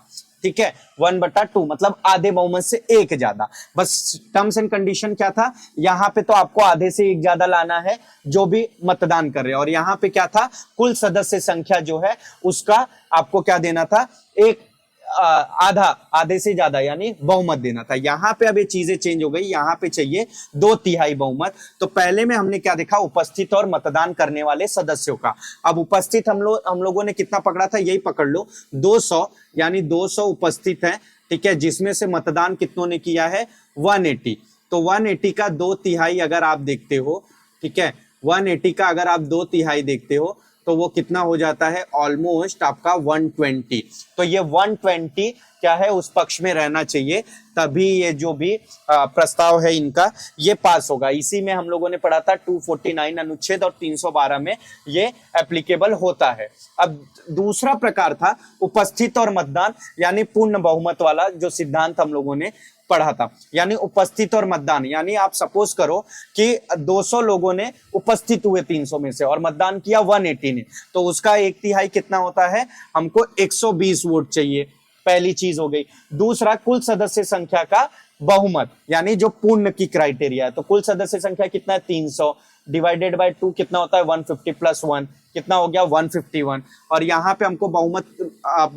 ठीक है, 1/2 मतलब आधे बहुमत से एक ज्यादा। बस टर्म्स एंड कंडीशन क्या था, यहां पे तो आपको आधे से एक ज्यादा लाना है जो भी मतदान कर रहे हैं, और यहां पे क्या था, कुल सदस्य संख्या जो है उसका आपको क्या देना था, एक आधा, आधे से ज्यादा यानी बहुमत देना था। यहां पे अब ये चीजें चेंज हो गई, यहां पे चाहिए 2/3 बहुमत। तो पहले में हमने क्या देखा, उपस्थित और मतदान करने वाले सदस्यों का। अब उपस्थित हम लोगों ने कितना पकड़ा था, यही पकड़ लो 200, यानी 200 उपस्थित है, ठीक है, जिसमें से मतदान कितनों ने किया है, 180। तो 180 का 2/3 अगर आप देखते हो, ठीक है, 180 का अगर आप 2/3 देखते हो तो वो कितना हो जाता है, ऑलमोस्ट आपका 120। तो ये 120 क्या है, उस पक्ष में रहना चाहिए, तभी ये जो भी प्रस्ताव है इनका ये पास होगा। इसी में हम लोगों ने पढ़ा था 249 अनुच्छेद और 312 में ये एप्लीकेबल होता है। अब दूसरा प्रकार था उपस्थित और मतदान, यानी पूर्ण बहुमत वाला जो सिद्धांत हम लोगों ने पढ़ा था, यानी उपस्थित और मतदान, यानी आप सपोज करो कि 200 लोगों ने उपस्थित हुए 300 में से और मतदान किया 180 ने, तो उसका 1/3 कितना होता है, हमको 120 वोट चाहिए। पहली चीज हो गई। दूसरा, कुल सदस्य संख्या का बहुमत, यानी जो पूर्ण की क्राइटेरिया है, तो कुल सदस्य संख्या कितना है, 300 डिवाइडेड बाय 2 कितना होता है, 150 प्लस 1 कितना हो गया, 151। और यहाँ पे हमको बहुमत,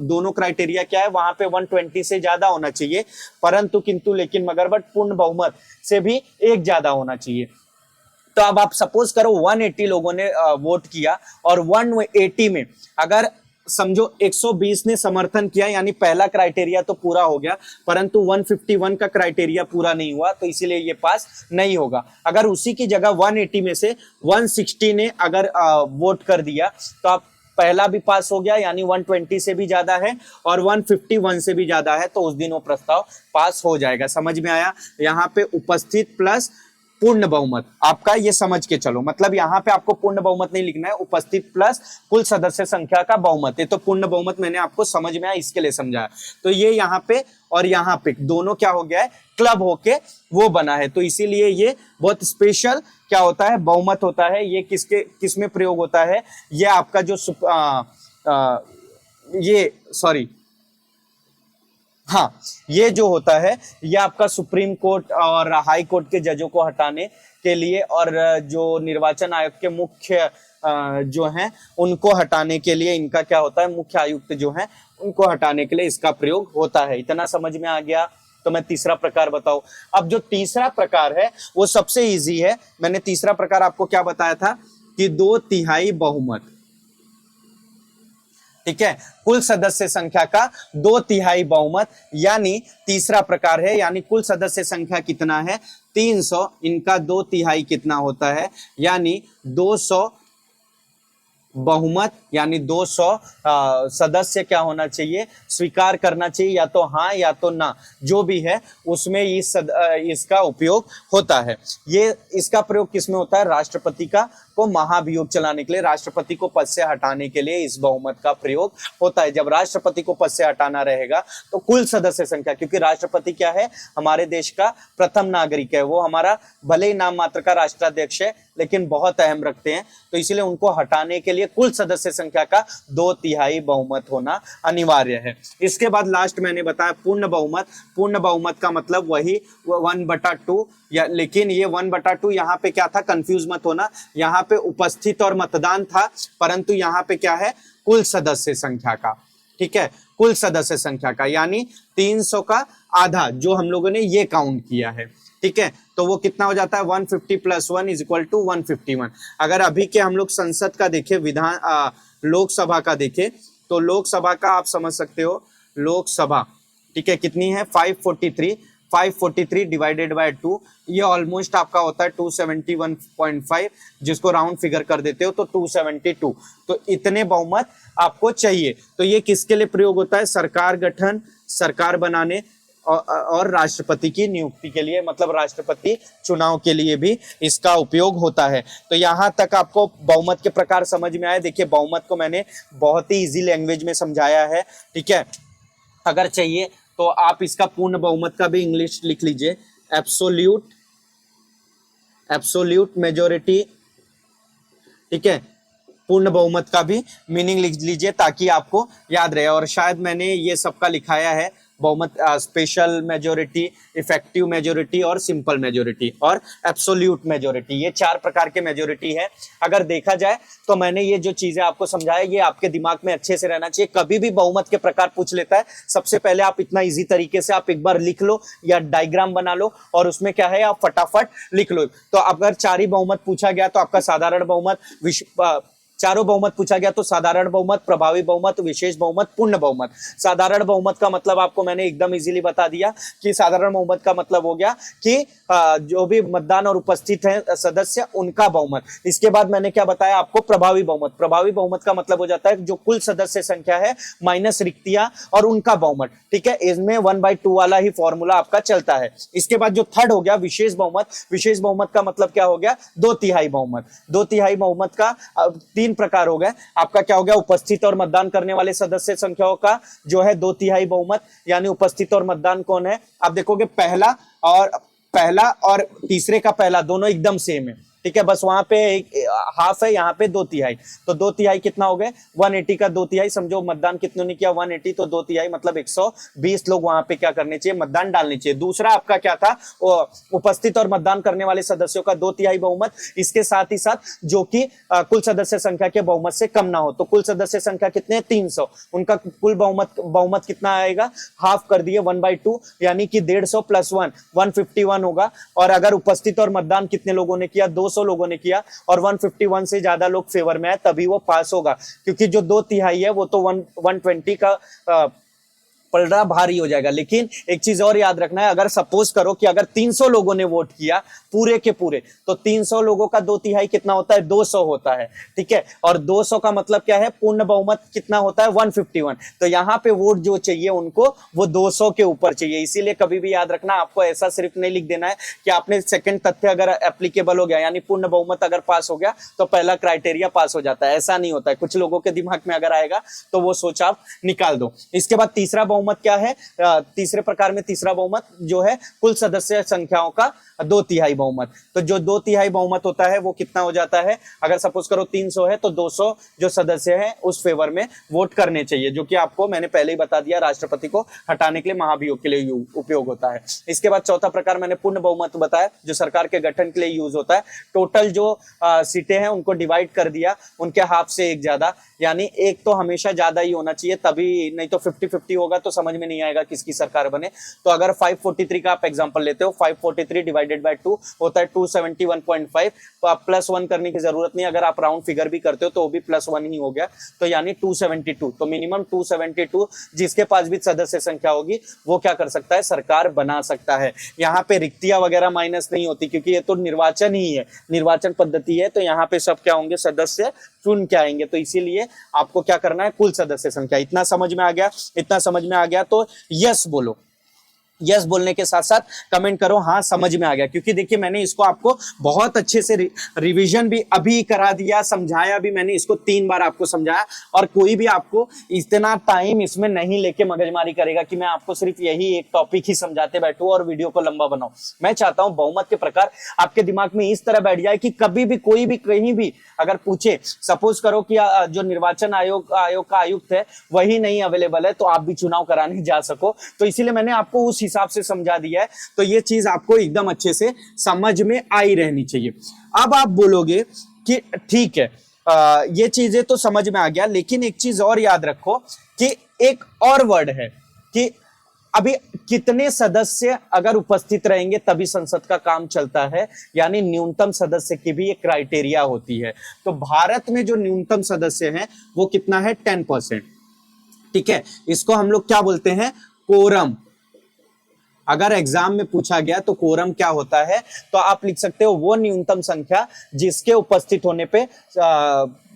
दोनों क्राइटेरिया क्या है, वहां पे 120 से ज्यादा होना चाहिए, परंतु किंतु लेकिन मगर बट पूर्ण बहुमत से भी एक ज्यादा होना चाहिए। तो अब आप सपोज करो 180 लोगों ने वोट किया और 180 में अगर समझो 120 ने समर्थन किया, यानी पहला क्राइटेरिया तो पूरा हो गया, परंतु 151 का क्राइटेरिया पूरा नहीं हुआ, तो इसीलिए ये पास नहीं होगा। अगर उसी की जगह 180 में से 160 ने अगर वोट कर दिया तो आप पहला भी पास हो गया, यानी 120 से भी ज्यादा है और 151 से भी ज्यादा है, तो उस दिन वो प्रस्ताव पास हो जाएगा। समझ में आया? यहाँ पे उपस्थित प्लस पूर्ण बहुमत, आपका ये समझ के चलो, मतलब यहाँ पे आपको पूर्ण बहुमत नहीं लिखना है, उपस्थित प्लस कुल सदस्य संख्या का बहुमत है। तो पूर्ण बहुमत मैंने आपको समझ में आया, इसके लिए समझाया। तो ये यहाँ पे और यहाँ पे दोनों क्या हो गया है, क्लब होके वो बना है। तो इसीलिए ये बहुत स्पेशल क्या होता है, बहुमत होता है। ये किस में प्रयोग होता है, ये आपका जो हाँ, ये जो होता है ये आपका सुप्रीम कोर्ट और हाई कोर्ट के जजों को हटाने के लिए, और जो निर्वाचन आयोग के मुख्य जो हैं उनको हटाने के लिए इनका क्या होता है, मुख्य आयुक्त जो हैं उनको हटाने के लिए इसका प्रयोग होता है। इतना समझ में आ गया? तो मैं तीसरा प्रकार बताऊं। अब जो तीसरा प्रकार है वो सबसे इजी है। मैंने तीसरा प्रकार आपको क्या बताया था कि 2/3 बहुमत, ठीक है, कुल सदस्य संख्या का 2/3 बहुमत, यानी तीसरा प्रकार है, यानी कुल सदस्य संख्या कितना है, 300, इनका 2/3 कितना होता है, यानी 200 बहुमत, यानी 200 सदस्य क्या होना चाहिए, स्वीकार करना चाहिए, या तो हाँ या तो ना, जो भी है उसमें इसका उपयोग होता है। ये इसका प्रयोग किसमें होता है, राष्ट्रपति को महाभियोग चलाने के लिए, राष्ट्रपति को पद से हटाने के लिए इस बहुमत का प्रयोग होता है। जब राष्ट्रपति को पद से हटाना रहेगा तो कुल सदस्य संख्या, क्योंकि राष्ट्रपति क्या है, हमारे देश का प्रथम नागरिक है, वो हमारा भले ही नाम मात्र का राष्ट्राध्यक्ष है लेकिन बहुत अहम रखते हैं, तो इसीलिए उनको हटाने के लिए कुल सदस्य संख्या का 2/3 बहुमत होना अनिवार्य है। इसके बाद लास्ट मैंने बताया पूर्ण बहुमत। पूर्ण बहुमत का मतलब वही 1/2, या लेकिन ये 1/2 यहाँ पे क्या था, कंफ्यूज मत होना, यहाँ पे उपस्थित और मतदान था, परंतु यहाँ पे क्या है, कुल सदस्य संख्या का, ठीक है, कुल सदस्य संख्या का, यानी 300 का आधा जो हम लोगों ने ये काउंट किया है, ठीक है, तो वो कितना हो जाता है, 150 + 1 = 151। अगर अभी के हम लोग संसद का देखें, लोकसभा का देखें, तो लोकसभा का आप समझ सकते हो, लोकसभा, ठीक है, कितनी है, 543 डिवाइडेड बाय 2, ये ऑलमोस्ट आपका होता है 271.5, जिसको राउंड फिगर कर देते हो तो 272। तो इतने बहुमत आपको चाहिए। तो ये किसके लिए प्रयोग होता है, सरकार गठन, सरकार बनाने और राष्ट्रपति की नियुक्ति के लिए, मतलब राष्ट्रपति चुनाव के लिए भी इसका उपयोग होता है। तो यहाँ तक आपको बहुमत के प्रकार समझ में आए। देखिए बहुमत को मैंने बहुत ही इजी लैंग्वेज में समझाया है, ठीक है। अगर चाहिए तो आप इसका पूर्ण बहुमत का भी इंग्लिश लिख लीजिए, एब्सोल्यूट मेजोरिटी, ठीक है, पूर्ण बहुमत का भी मीनिंग लिख लीजिए ताकि आपको याद रहे। और शायद मैंने ये सबका लिखाया है, बहुमत, स्पेशल मेजोरिटी, इफेक्टिव मेजोरिटी और सिंपल मेजोरिटी और एब्सोल्यूट मेजोरिटी, ये 4 प्रकार के मेजोरिटी है। अगर देखा जाए तो मैंने ये जो चीजें आपको समझाया ये आपके दिमाग में अच्छे से रहना चाहिए। कभी भी बहुमत के प्रकार पूछ लेता है, सबसे पहले आप इतना इजी तरीके से आप एक बार लिख लो या डायग्राम बना लो और उसमें क्या है आप फटाफट लिख लो। तो अगर 4 ही बहुमत पूछा गया तो आपका साधारण बहुमत, चारों बहुमत पूछा गया तो साधारण बहुमत, प्रभावी बहुमत, विशेष बहुमत, पूर्ण बहुमत। साधारण बहुमत का मतलब आपको मैंने एकदम इजीली बता दिया कि साधारण बहुमत का मतलब हो गया कि जो भी मतदान और उपस्थित है सदस्य उनका बहुमत। इसके बाद मैंने क्या बताया आपको, प्रभावी बहुमत। प्रभावी बहुमत का मतलब हो जाता है जो कुल सदस्य संख्या है माइनस रिक्तियां और उनका बहुमत। ठीक है, इसमें 1/2 वाला ही फॉर्मूला आपका चलता है। इसके बाद जो थर्ड हो गया विशेष बहुमत। विशेष बहुमत का मतलब क्या हो गया, 2/3 बहुमत। 2/3 बहुमत का 3 प्रकार हो गए। आपका क्या हो गया, उपस्थित और मतदान करने वाले सदस्य संख्याओं का जो है 2/3 बहुमत, यानी उपस्थित और मतदान कौन है, आप देखोगे पहला और तीसरे का पहला दोनों एकदम सेम है। ठीक है, बस वहां पे हाफ है, यहाँ पे 2/3। तो 2/3 कितना हो गए, 180 का 2/3। समझो मतदान कितनों ने किया, 180, तो 2/3 मतलब 120 लोग वहां पे क्या करने चाहिए, मतदान डालने चाहिए। दूसरा आपका क्या था, उपस्थित और मतदान करने वाले सदस्यों का 2/3 बहुमत। इसके साथ ही साथ जो कि कुल सदस्य संख्या के बहुमत से कम ना हो। तो कुल सदस्य संख्या कितने, 300, उनका कुल बहुमत कितना आएगा, हाफ कर दिए 1/2, यानी कि 150 + 1 151 होगा। और अगर उपस्थित और मतदान कितने लोगों ने किया, 200 लोगों ने किया और 151 से ज्यादा लोग फेवर में है, तभी वो पास होगा। क्योंकि जो 2/3 है वो तो 120 का पलड़ा भारी हो जाएगा। लेकिन एक चीज और याद रखना है, अगर सपोज करो कि अगर 300 लोगों ने वोट किया पूरे के पूरे, तो 300 लोगों का 2/3 कितना होता है, 200 होता है। ठीक है, और 200 का मतलब क्या है, पूर्ण बहुमत कितना होता है, 151। तो यहाँ पे वोट जो चाहिए उनको वो 200 के ऊपर चाहिए। इसीलिए कभी भी याद रखना, आपको ऐसा सिर्फ नहीं लिख देना है कि आपने सेकंड तथ्य अगर एप्लीकेबल हो गया, यानी पूर्ण बहुमत अगर पास हो गया तो पहला क्राइटेरिया पास हो जाता है। ऐसा नहीं होता है, कुछ लोगों के दिमाग में अगर आएगा तो वो सोच आप निकाल दो। इसके बाद तीसरा बहुमत क्या है, तीसरे प्रकार में तीसरा बहुमत जो है कुल सदस्य संख्याओं का 2/3 बहुमत। तो जो 2/3 बहुमत होता है वो कितना हो जाता है, अगर सपोज करो 300 है तो 200 जो सदस्य हैं उस फेवर में वोट करने चाहिए, जो कि आपको मैंने पहले ही बता दिया, राष्ट्रपति को हटाने के लिए, महाभियोग के लिए उपयोग होता है। इसके बाद चौथा प्रकार मैंने पूर्ण बहुमत बताया, जो सरकार के गठन के लिए यूज होता है। टोटल जो सीटें हैं उनको डिवाइड कर दिया, उनके हाफ से एक ज्यादा, यानी एक तो हमेशा ज्यादा ही होना चाहिए, तभी, नहीं तो 50-50 होगा तो समझ में नहीं आएगा किसकी सरकार बने। तो अगर 543 का आप एग्जांपल लेते हो, 543 डिवाइडेड बाय 2 होता है 271.5, तो आप +1 करने की जरूरत नहीं, अगर आप राउंड फिगर भी करते हो तो वो भी +1 ही हो गया, तो यानी 272। तो मिनिमम 272 जिसके पास भी सदस्य संख्या होगी वो क्या कर सकता है, सरकार बना सकता है। यहाँ पे रिक्तियां वगैरह माइनस नहीं होती, क्योंकि ये तो निर्वाचन ही है, निर्वाचन पद्धति है, तो यहाँ पे सब क्या होंगे, सदस्य चुन के आएंगे। तो इसीलिए आपको क्या करना है, कुल सदस्य संख्या। इतना समझ में आ गया, इतना समझ में आ गया तो यस बोलो। यस बोलने के साथ साथ कमेंट करो हाँ समझ में आ गया, क्योंकि देखिए मैंने इसको आपको बहुत अच्छे से रिवीजन भी अभी करा दिया, समझाया भी मैंने इसको 3 बार आपको समझाया। और कोई भी आपको इतना टाइम इसमें नहीं लेके मगजमारी करेगा कि मैं आपको सिर्फ यही एक टॉपिक ही समझाते बैठूं और वीडियो को लंबा बनाऊं। मैं चाहता हूं बहुमत के प्रकार आपके दिमाग में इस तरह बैठ जाए कि कभी भी कोई भी कहीं भी अगर पूछे, सपोज करो कि जो निर्वाचन आयोग का आयुक्त है वही नहीं अवेलेबल है, तो आप भी चुनाव कराने जा सको। तो इसीलिए मैंने आपको उस हिसाब से समझा दिया है। तो ये चीज आपको एकदम अच्छे से समझ में आई रहनी चाहिए। अब आप बोलोगे कि ठीक है, ये चीजें तो समझ में आ गया, लेकिन एक चीज और याद रखो कि एक और वर्ड है कि अभी कितने सदस्य अगर उपस्थित रहेंगे तभी संसद का काम चलता है, यानी न्यूनतम सदस्य की भी एक क्राइटेरिया होती है। तो भारत में जो न्यूनतम सदस्य हैं वो कितना है, 10%। ठीक है, इसको हम लोग क्या बोलते हैं, कोरम। अगर एग्जाम में पूछा गया तो कोरम क्या होता है, तो आप लिख सकते हो वो न्यूनतम संख्या जिसके उपस्थित होने पे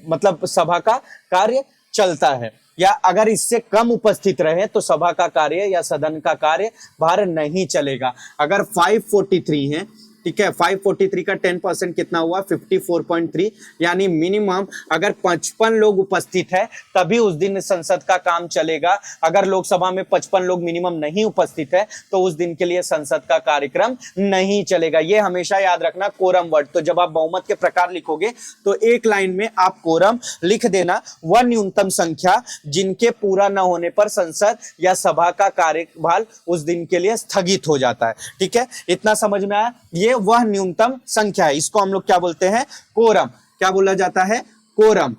मतलब सभा का कार्य चलता है, या अगर इससे कम उपस्थित रहे तो सभा का कार्य या सदन का कार्य बाहर नहीं चलेगा। अगर 543 है, ठीक है। 543 का 10% कितना हुआ? 54.3, यानी मिनिमम अगर 55 लोग उपस्थित है तभी उस दिन संसद का काम चलेगा। अगर लोकसभा में 55 लोग मिनिमम नहीं उपस्थित है तो उस दिन के लिए संसद का कार्यक्रम नहीं चलेगा। ये हमेशा याद रखना, कोरम वर्ड। तो जब आप बहुमत के प्रकार लिखोगे तो एक लाइन में आप कोरम लिख देना, वह न्यूनतम संख्या जिनके पूरा न होने पर संसद या सभा का कार्यभार उस दिन के लिए स्थगित हो जाता है। ठीक है, इतना समझ में आया? ये वह न्यूनतम संख्या है, इसको हम लोग क्या बोलते हैं? कोरम। क्या बोला जाता है? कोरम,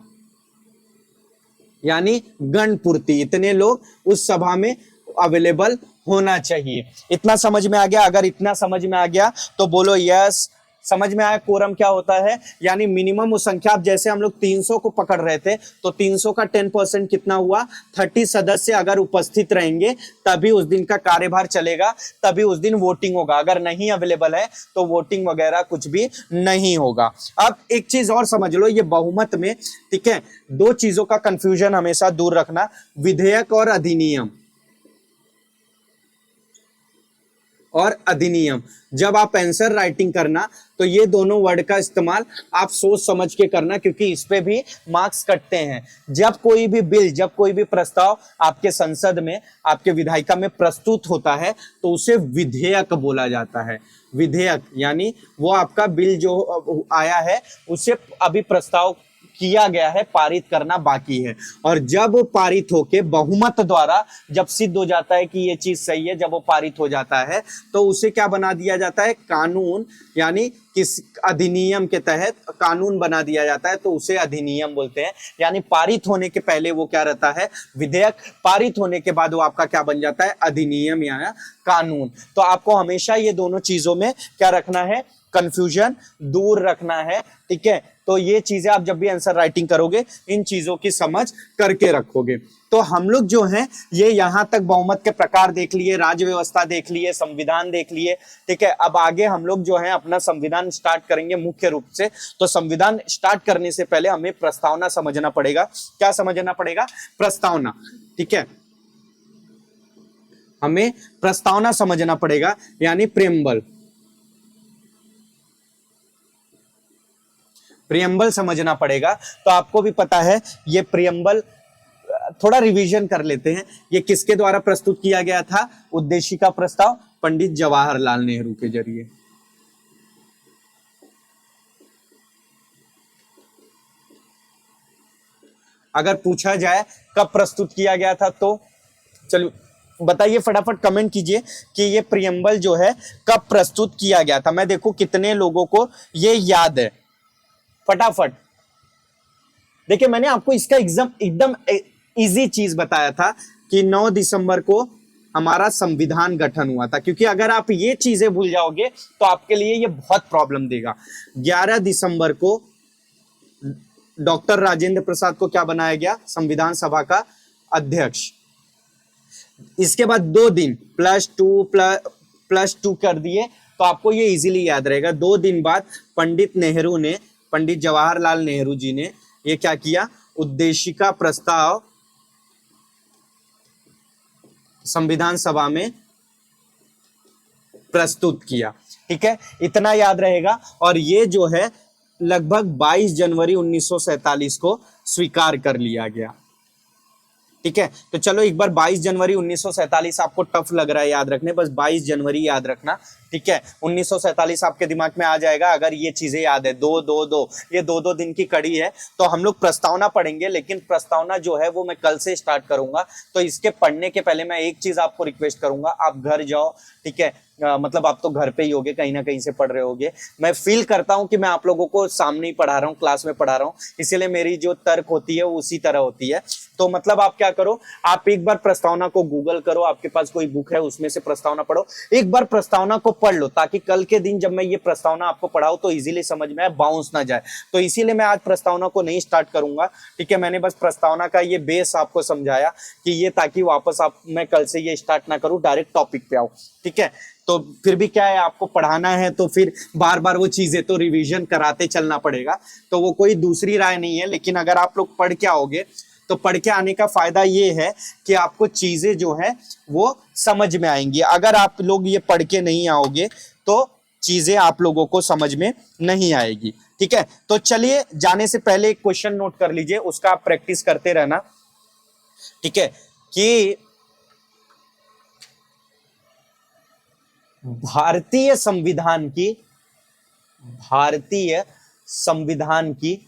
यानी गणपूर्ति, इतने लोग उस सभा में अवेलेबल होना चाहिए। इतना समझ में आ गया? अगर इतना समझ में आ गया तो बोलो यस। समझ में आया कोरम क्या होता है? यानी मिनिमम वो संख्या, अब जैसे हम लोग 300 को पकड़ रहे थे तो 300 का 10% कितना हुआ? 30 सदस्य अगर उपस्थित रहेंगे तभी उस दिन का कार्यभार चलेगा, तभी उस दिन वोटिंग होगा। अगर नहीं अवेलेबल है तो वोटिंग वगैरह कुछ भी नहीं होगा। अब एक चीज और समझ लो, ये बहुमत में, ठीक है, दो चीजों का कंफ्यूजन हमेशा दूर रखना, विधेयक और अधिनियम। और अधिनियम, जब आप आंसर राइटिंग करना तो ये दोनों वर्ड का इस्तेमाल आप सोच समझ के करना, क्योंकि इस पे भी मार्क्स कटते हैं। जब कोई भी बिल, जब कोई भी प्रस्ताव आपके संसद में, आपके विधायिका में प्रस्तुत होता है तो उसे विधेयक बोला जाता है। विधेयक यानी वो आपका बिल जो आया है उसे अभी प्रस्ताव किया गया है, पारित करना बाकी है। और जब पारित होके बहुमत द्वारा जब सिद्ध हो जाता है कि ये चीज सही है, जब वो पारित हो जाता है तो उसे क्या बना दिया जाता है? कानून, यानी किस अधिनियम के तहत कानून बना दिया जाता है तो उसे अधिनियम बोलते हैं। यानी पारित होने के पहले वो क्या रहता है? विधेयक। पारित होने के बाद वो आपका क्या बन जाता है? अधिनियम या कानून। तो आपको हमेशा ये दोनों चीजों में क्या रखना है? कंफ्यूजन दूर रखना है। ठीक है, तो ये चीजें आप जब भी आंसर राइटिंग करोगे इन चीजों की समझ करके रखोगे। तो हम लोग जो हैं ये यहां तक बहुमत के प्रकार देख लिए, राज्य व्यवस्था देख लिए, संविधान देख लिए। ठीक है, अब आगे हम लोग जो है अपना संविधान स्टार्ट करेंगे मुख्य रूप से। तो संविधान स्टार्ट करने से पहले हमें प्रस्तावना समझना पड़ेगा। क्या समझना पड़ेगा? प्रस्तावना। ठीक है, हमें प्रस्तावना समझना पड़ेगा, यानी प्रेम्बल। प्रियम्बल समझना पड़ेगा। तो आपको भी पता है ये प्रियम्बल, थोड़ा रिवीजन कर लेते हैं। ये किसके द्वारा प्रस्तुत किया गया था? उद्देशिका प्रस्ताव पंडित जवाहरलाल नेहरू के जरिए। अगर पूछा जाए कब प्रस्तुत किया गया था तो चलो बताइए, फटाफट कमेंट कीजिए कि ये प्रियम्बल जो है कब प्रस्तुत किया गया था। मैं देखूं कितने लोगों को ये याद है, फटाफट। देखिए मैंने आपको इसका एकदम इजी चीज बताया था कि 9 दिसंबर को हमारा संविधान गठन हुआ था, क्योंकि अगर आप ये चीजें भूल जाओगे तो आपके लिए ये बहुत प्रॉब्लम देगा। 11 दिसंबर को डॉक्टर राजेंद्र प्रसाद को क्या बनाया गया? संविधान सभा का अध्यक्ष। इसके बाद 2 दिन प्लस टू कर दिए तो आपको ये इजीली याद रहेगा। 2 दिन बाद पंडित जवाहरलाल नेहरू जी ने ये क्या किया? उद्देशिका प्रस्ताव संविधान सभा में प्रस्तुत किया। ठीक है, इतना याद रहेगा। और ये जो है लगभग 22 जनवरी 1947 को स्वीकार कर लिया गया। ठीक है, तो चलो एक बार 22 जनवरी 1947 आपको टफ लग रहा है याद रखने, बस 22 जनवरी याद रखना। ठीक है, 1947 आपके दिमाग में आ जाएगा अगर ये चीजें याद है। 2-2-2 ये 2-2 दिन की कड़ी है। तो हम लोग प्रस्तावना पढ़ेंगे, लेकिन प्रस्तावना जो है वो मैं कल से स्टार्ट करूंगा। तो इसके पढ़ने के पहले मैं एक चीज आपको रिक्वेस्ट करूंगा, आप घर जाओ। ठीक है, मतलब आप तो घर पे ही होगे, कहीं ना कहीं से पढ़ रहे होगे। मैं फील करता हूं कि मैं आप लोगों को सामने ही पढ़ा रहा हूं, क्लास में पढ़ा रहा हूं, इसीलिए मेरी जो तर्क होती है वो उसी तरह होती है। तो मतलब आप क्या करो, आप एक बार प्रस्तावना को गूगल करो, आपके पास कोई बुक है उसमें से प्रस्तावना पढ़ो, एक बार प्रस्तावना को पढ़ लो, ताकि कल के दिन जब मैं ये प्रस्तावना आपको पढ़ाऊं तो इजीली समझ में आए, बाउंस ना जाए। तो इसीलिए मैं आज प्रस्तावना को नहीं स्टार्ट करूंगा। ठीक है, मैंने बस प्रस्तावना का ये बेस आपको समझाया कि ये, ताकि वापस मैं कल से ये स्टार्ट ना करूं, डायरेक्ट टॉपिक पे आऊं। ठीक है, तो फिर भी क्या है, आपको पढ़ाना है तो फिर बार बार वो चीजें तो रिवीजन कराते चलना पड़ेगा। तो वो कोई दूसरी राय नहीं है, लेकिन अगर आप लोग पढ़ के आओगे तो पढ़ के आने का फायदा ये है कि आपको चीजें जो है वो समझ में आएंगी। अगर आप लोग ये पढ़ के नहीं आओगे तो चीजें आप लोगों को समझ में नहीं आएगी। ठीक है, तो चलिए जाने से पहले एक क्वेश्चन नोट कर लीजिए, उसका आप प्रैक्टिस करते रहना। ठीक है, कि भारतीय संविधान की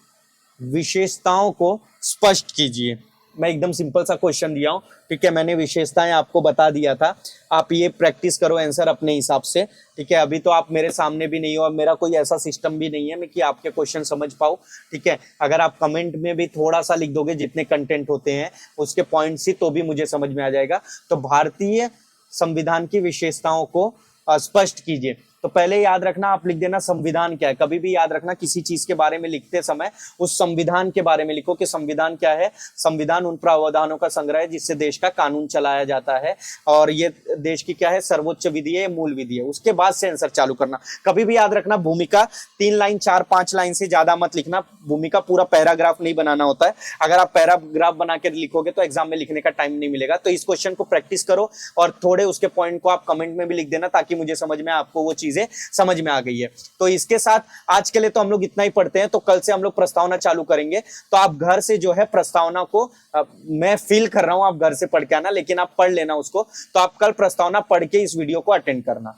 विशेषताओं को स्पष्ट कीजिए। मैं एकदम सिंपल सा क्वेश्चन दिया हूं। ठीक है, मैंने विशेषताएं आपको बता दिया था, आप ये प्रैक्टिस करो आंसर अपने हिसाब से। ठीक है, अभी तो आप मेरे सामने भी नहीं हो और मेरा कोई ऐसा सिस्टम भी नहीं है मैं कि आपके क्वेश्चन समझ पाऊं। ठीक है, अगर आप कमेंट में भी थोड़ा सा लिख दोगे जितने कंटेंट होते हैं उसके पॉइंट्स ही, तो भी मुझे समझ में आ जाएगा। तो भारतीय संविधान की विशेषताओं को स्पष्ट कीजिए। तो पहले याद रखना, आप लिख देना संविधान क्या है। कभी भी याद रखना, किसी चीज के बारे में लिखते समय उस संविधान के बारे में लिखो कि संविधान क्या है। संविधान उन प्रावधानों का संग्रह है जिससे देश का कानून चलाया जाता है, और ये देश की क्या है, सर्वोच्च विधि है, मूल विधि है। उसके बाद से आंसर चालू करना। कभी भी याद रखना, भूमिका 3 लाइन 4-5 लाइन से ज्यादा मत लिखना। भूमिका पूरा पैराग्राफ नहीं बनाना होता है। अगर आप पैराग्राफ बना के लिखोगे तो एग्जाम में लिखने का टाइम नहीं मिलेगा। तो इस क्वेश्चन को प्रैक्टिस करो और थोड़े उसके पॉइंट को आप कमेंट में भी लिख देना, ताकि मुझे समझ में आपको वो चीजें समझ में आ गई है। तो इसके साथ आज के लिए तो हम लोग इतना ही पढ़ते हैं। तो कल से हम लोग प्रस्तावना चालू करेंगे। तो आप घर से जो है प्रस्तावना को, मैं फील कर रहा हूं आप घर से पढ़ के आना, लेकिन आप पढ़ लेना उसको। तो आप कल प्रस्तावना पढ़ के इस वीडियो को अटेंड करना।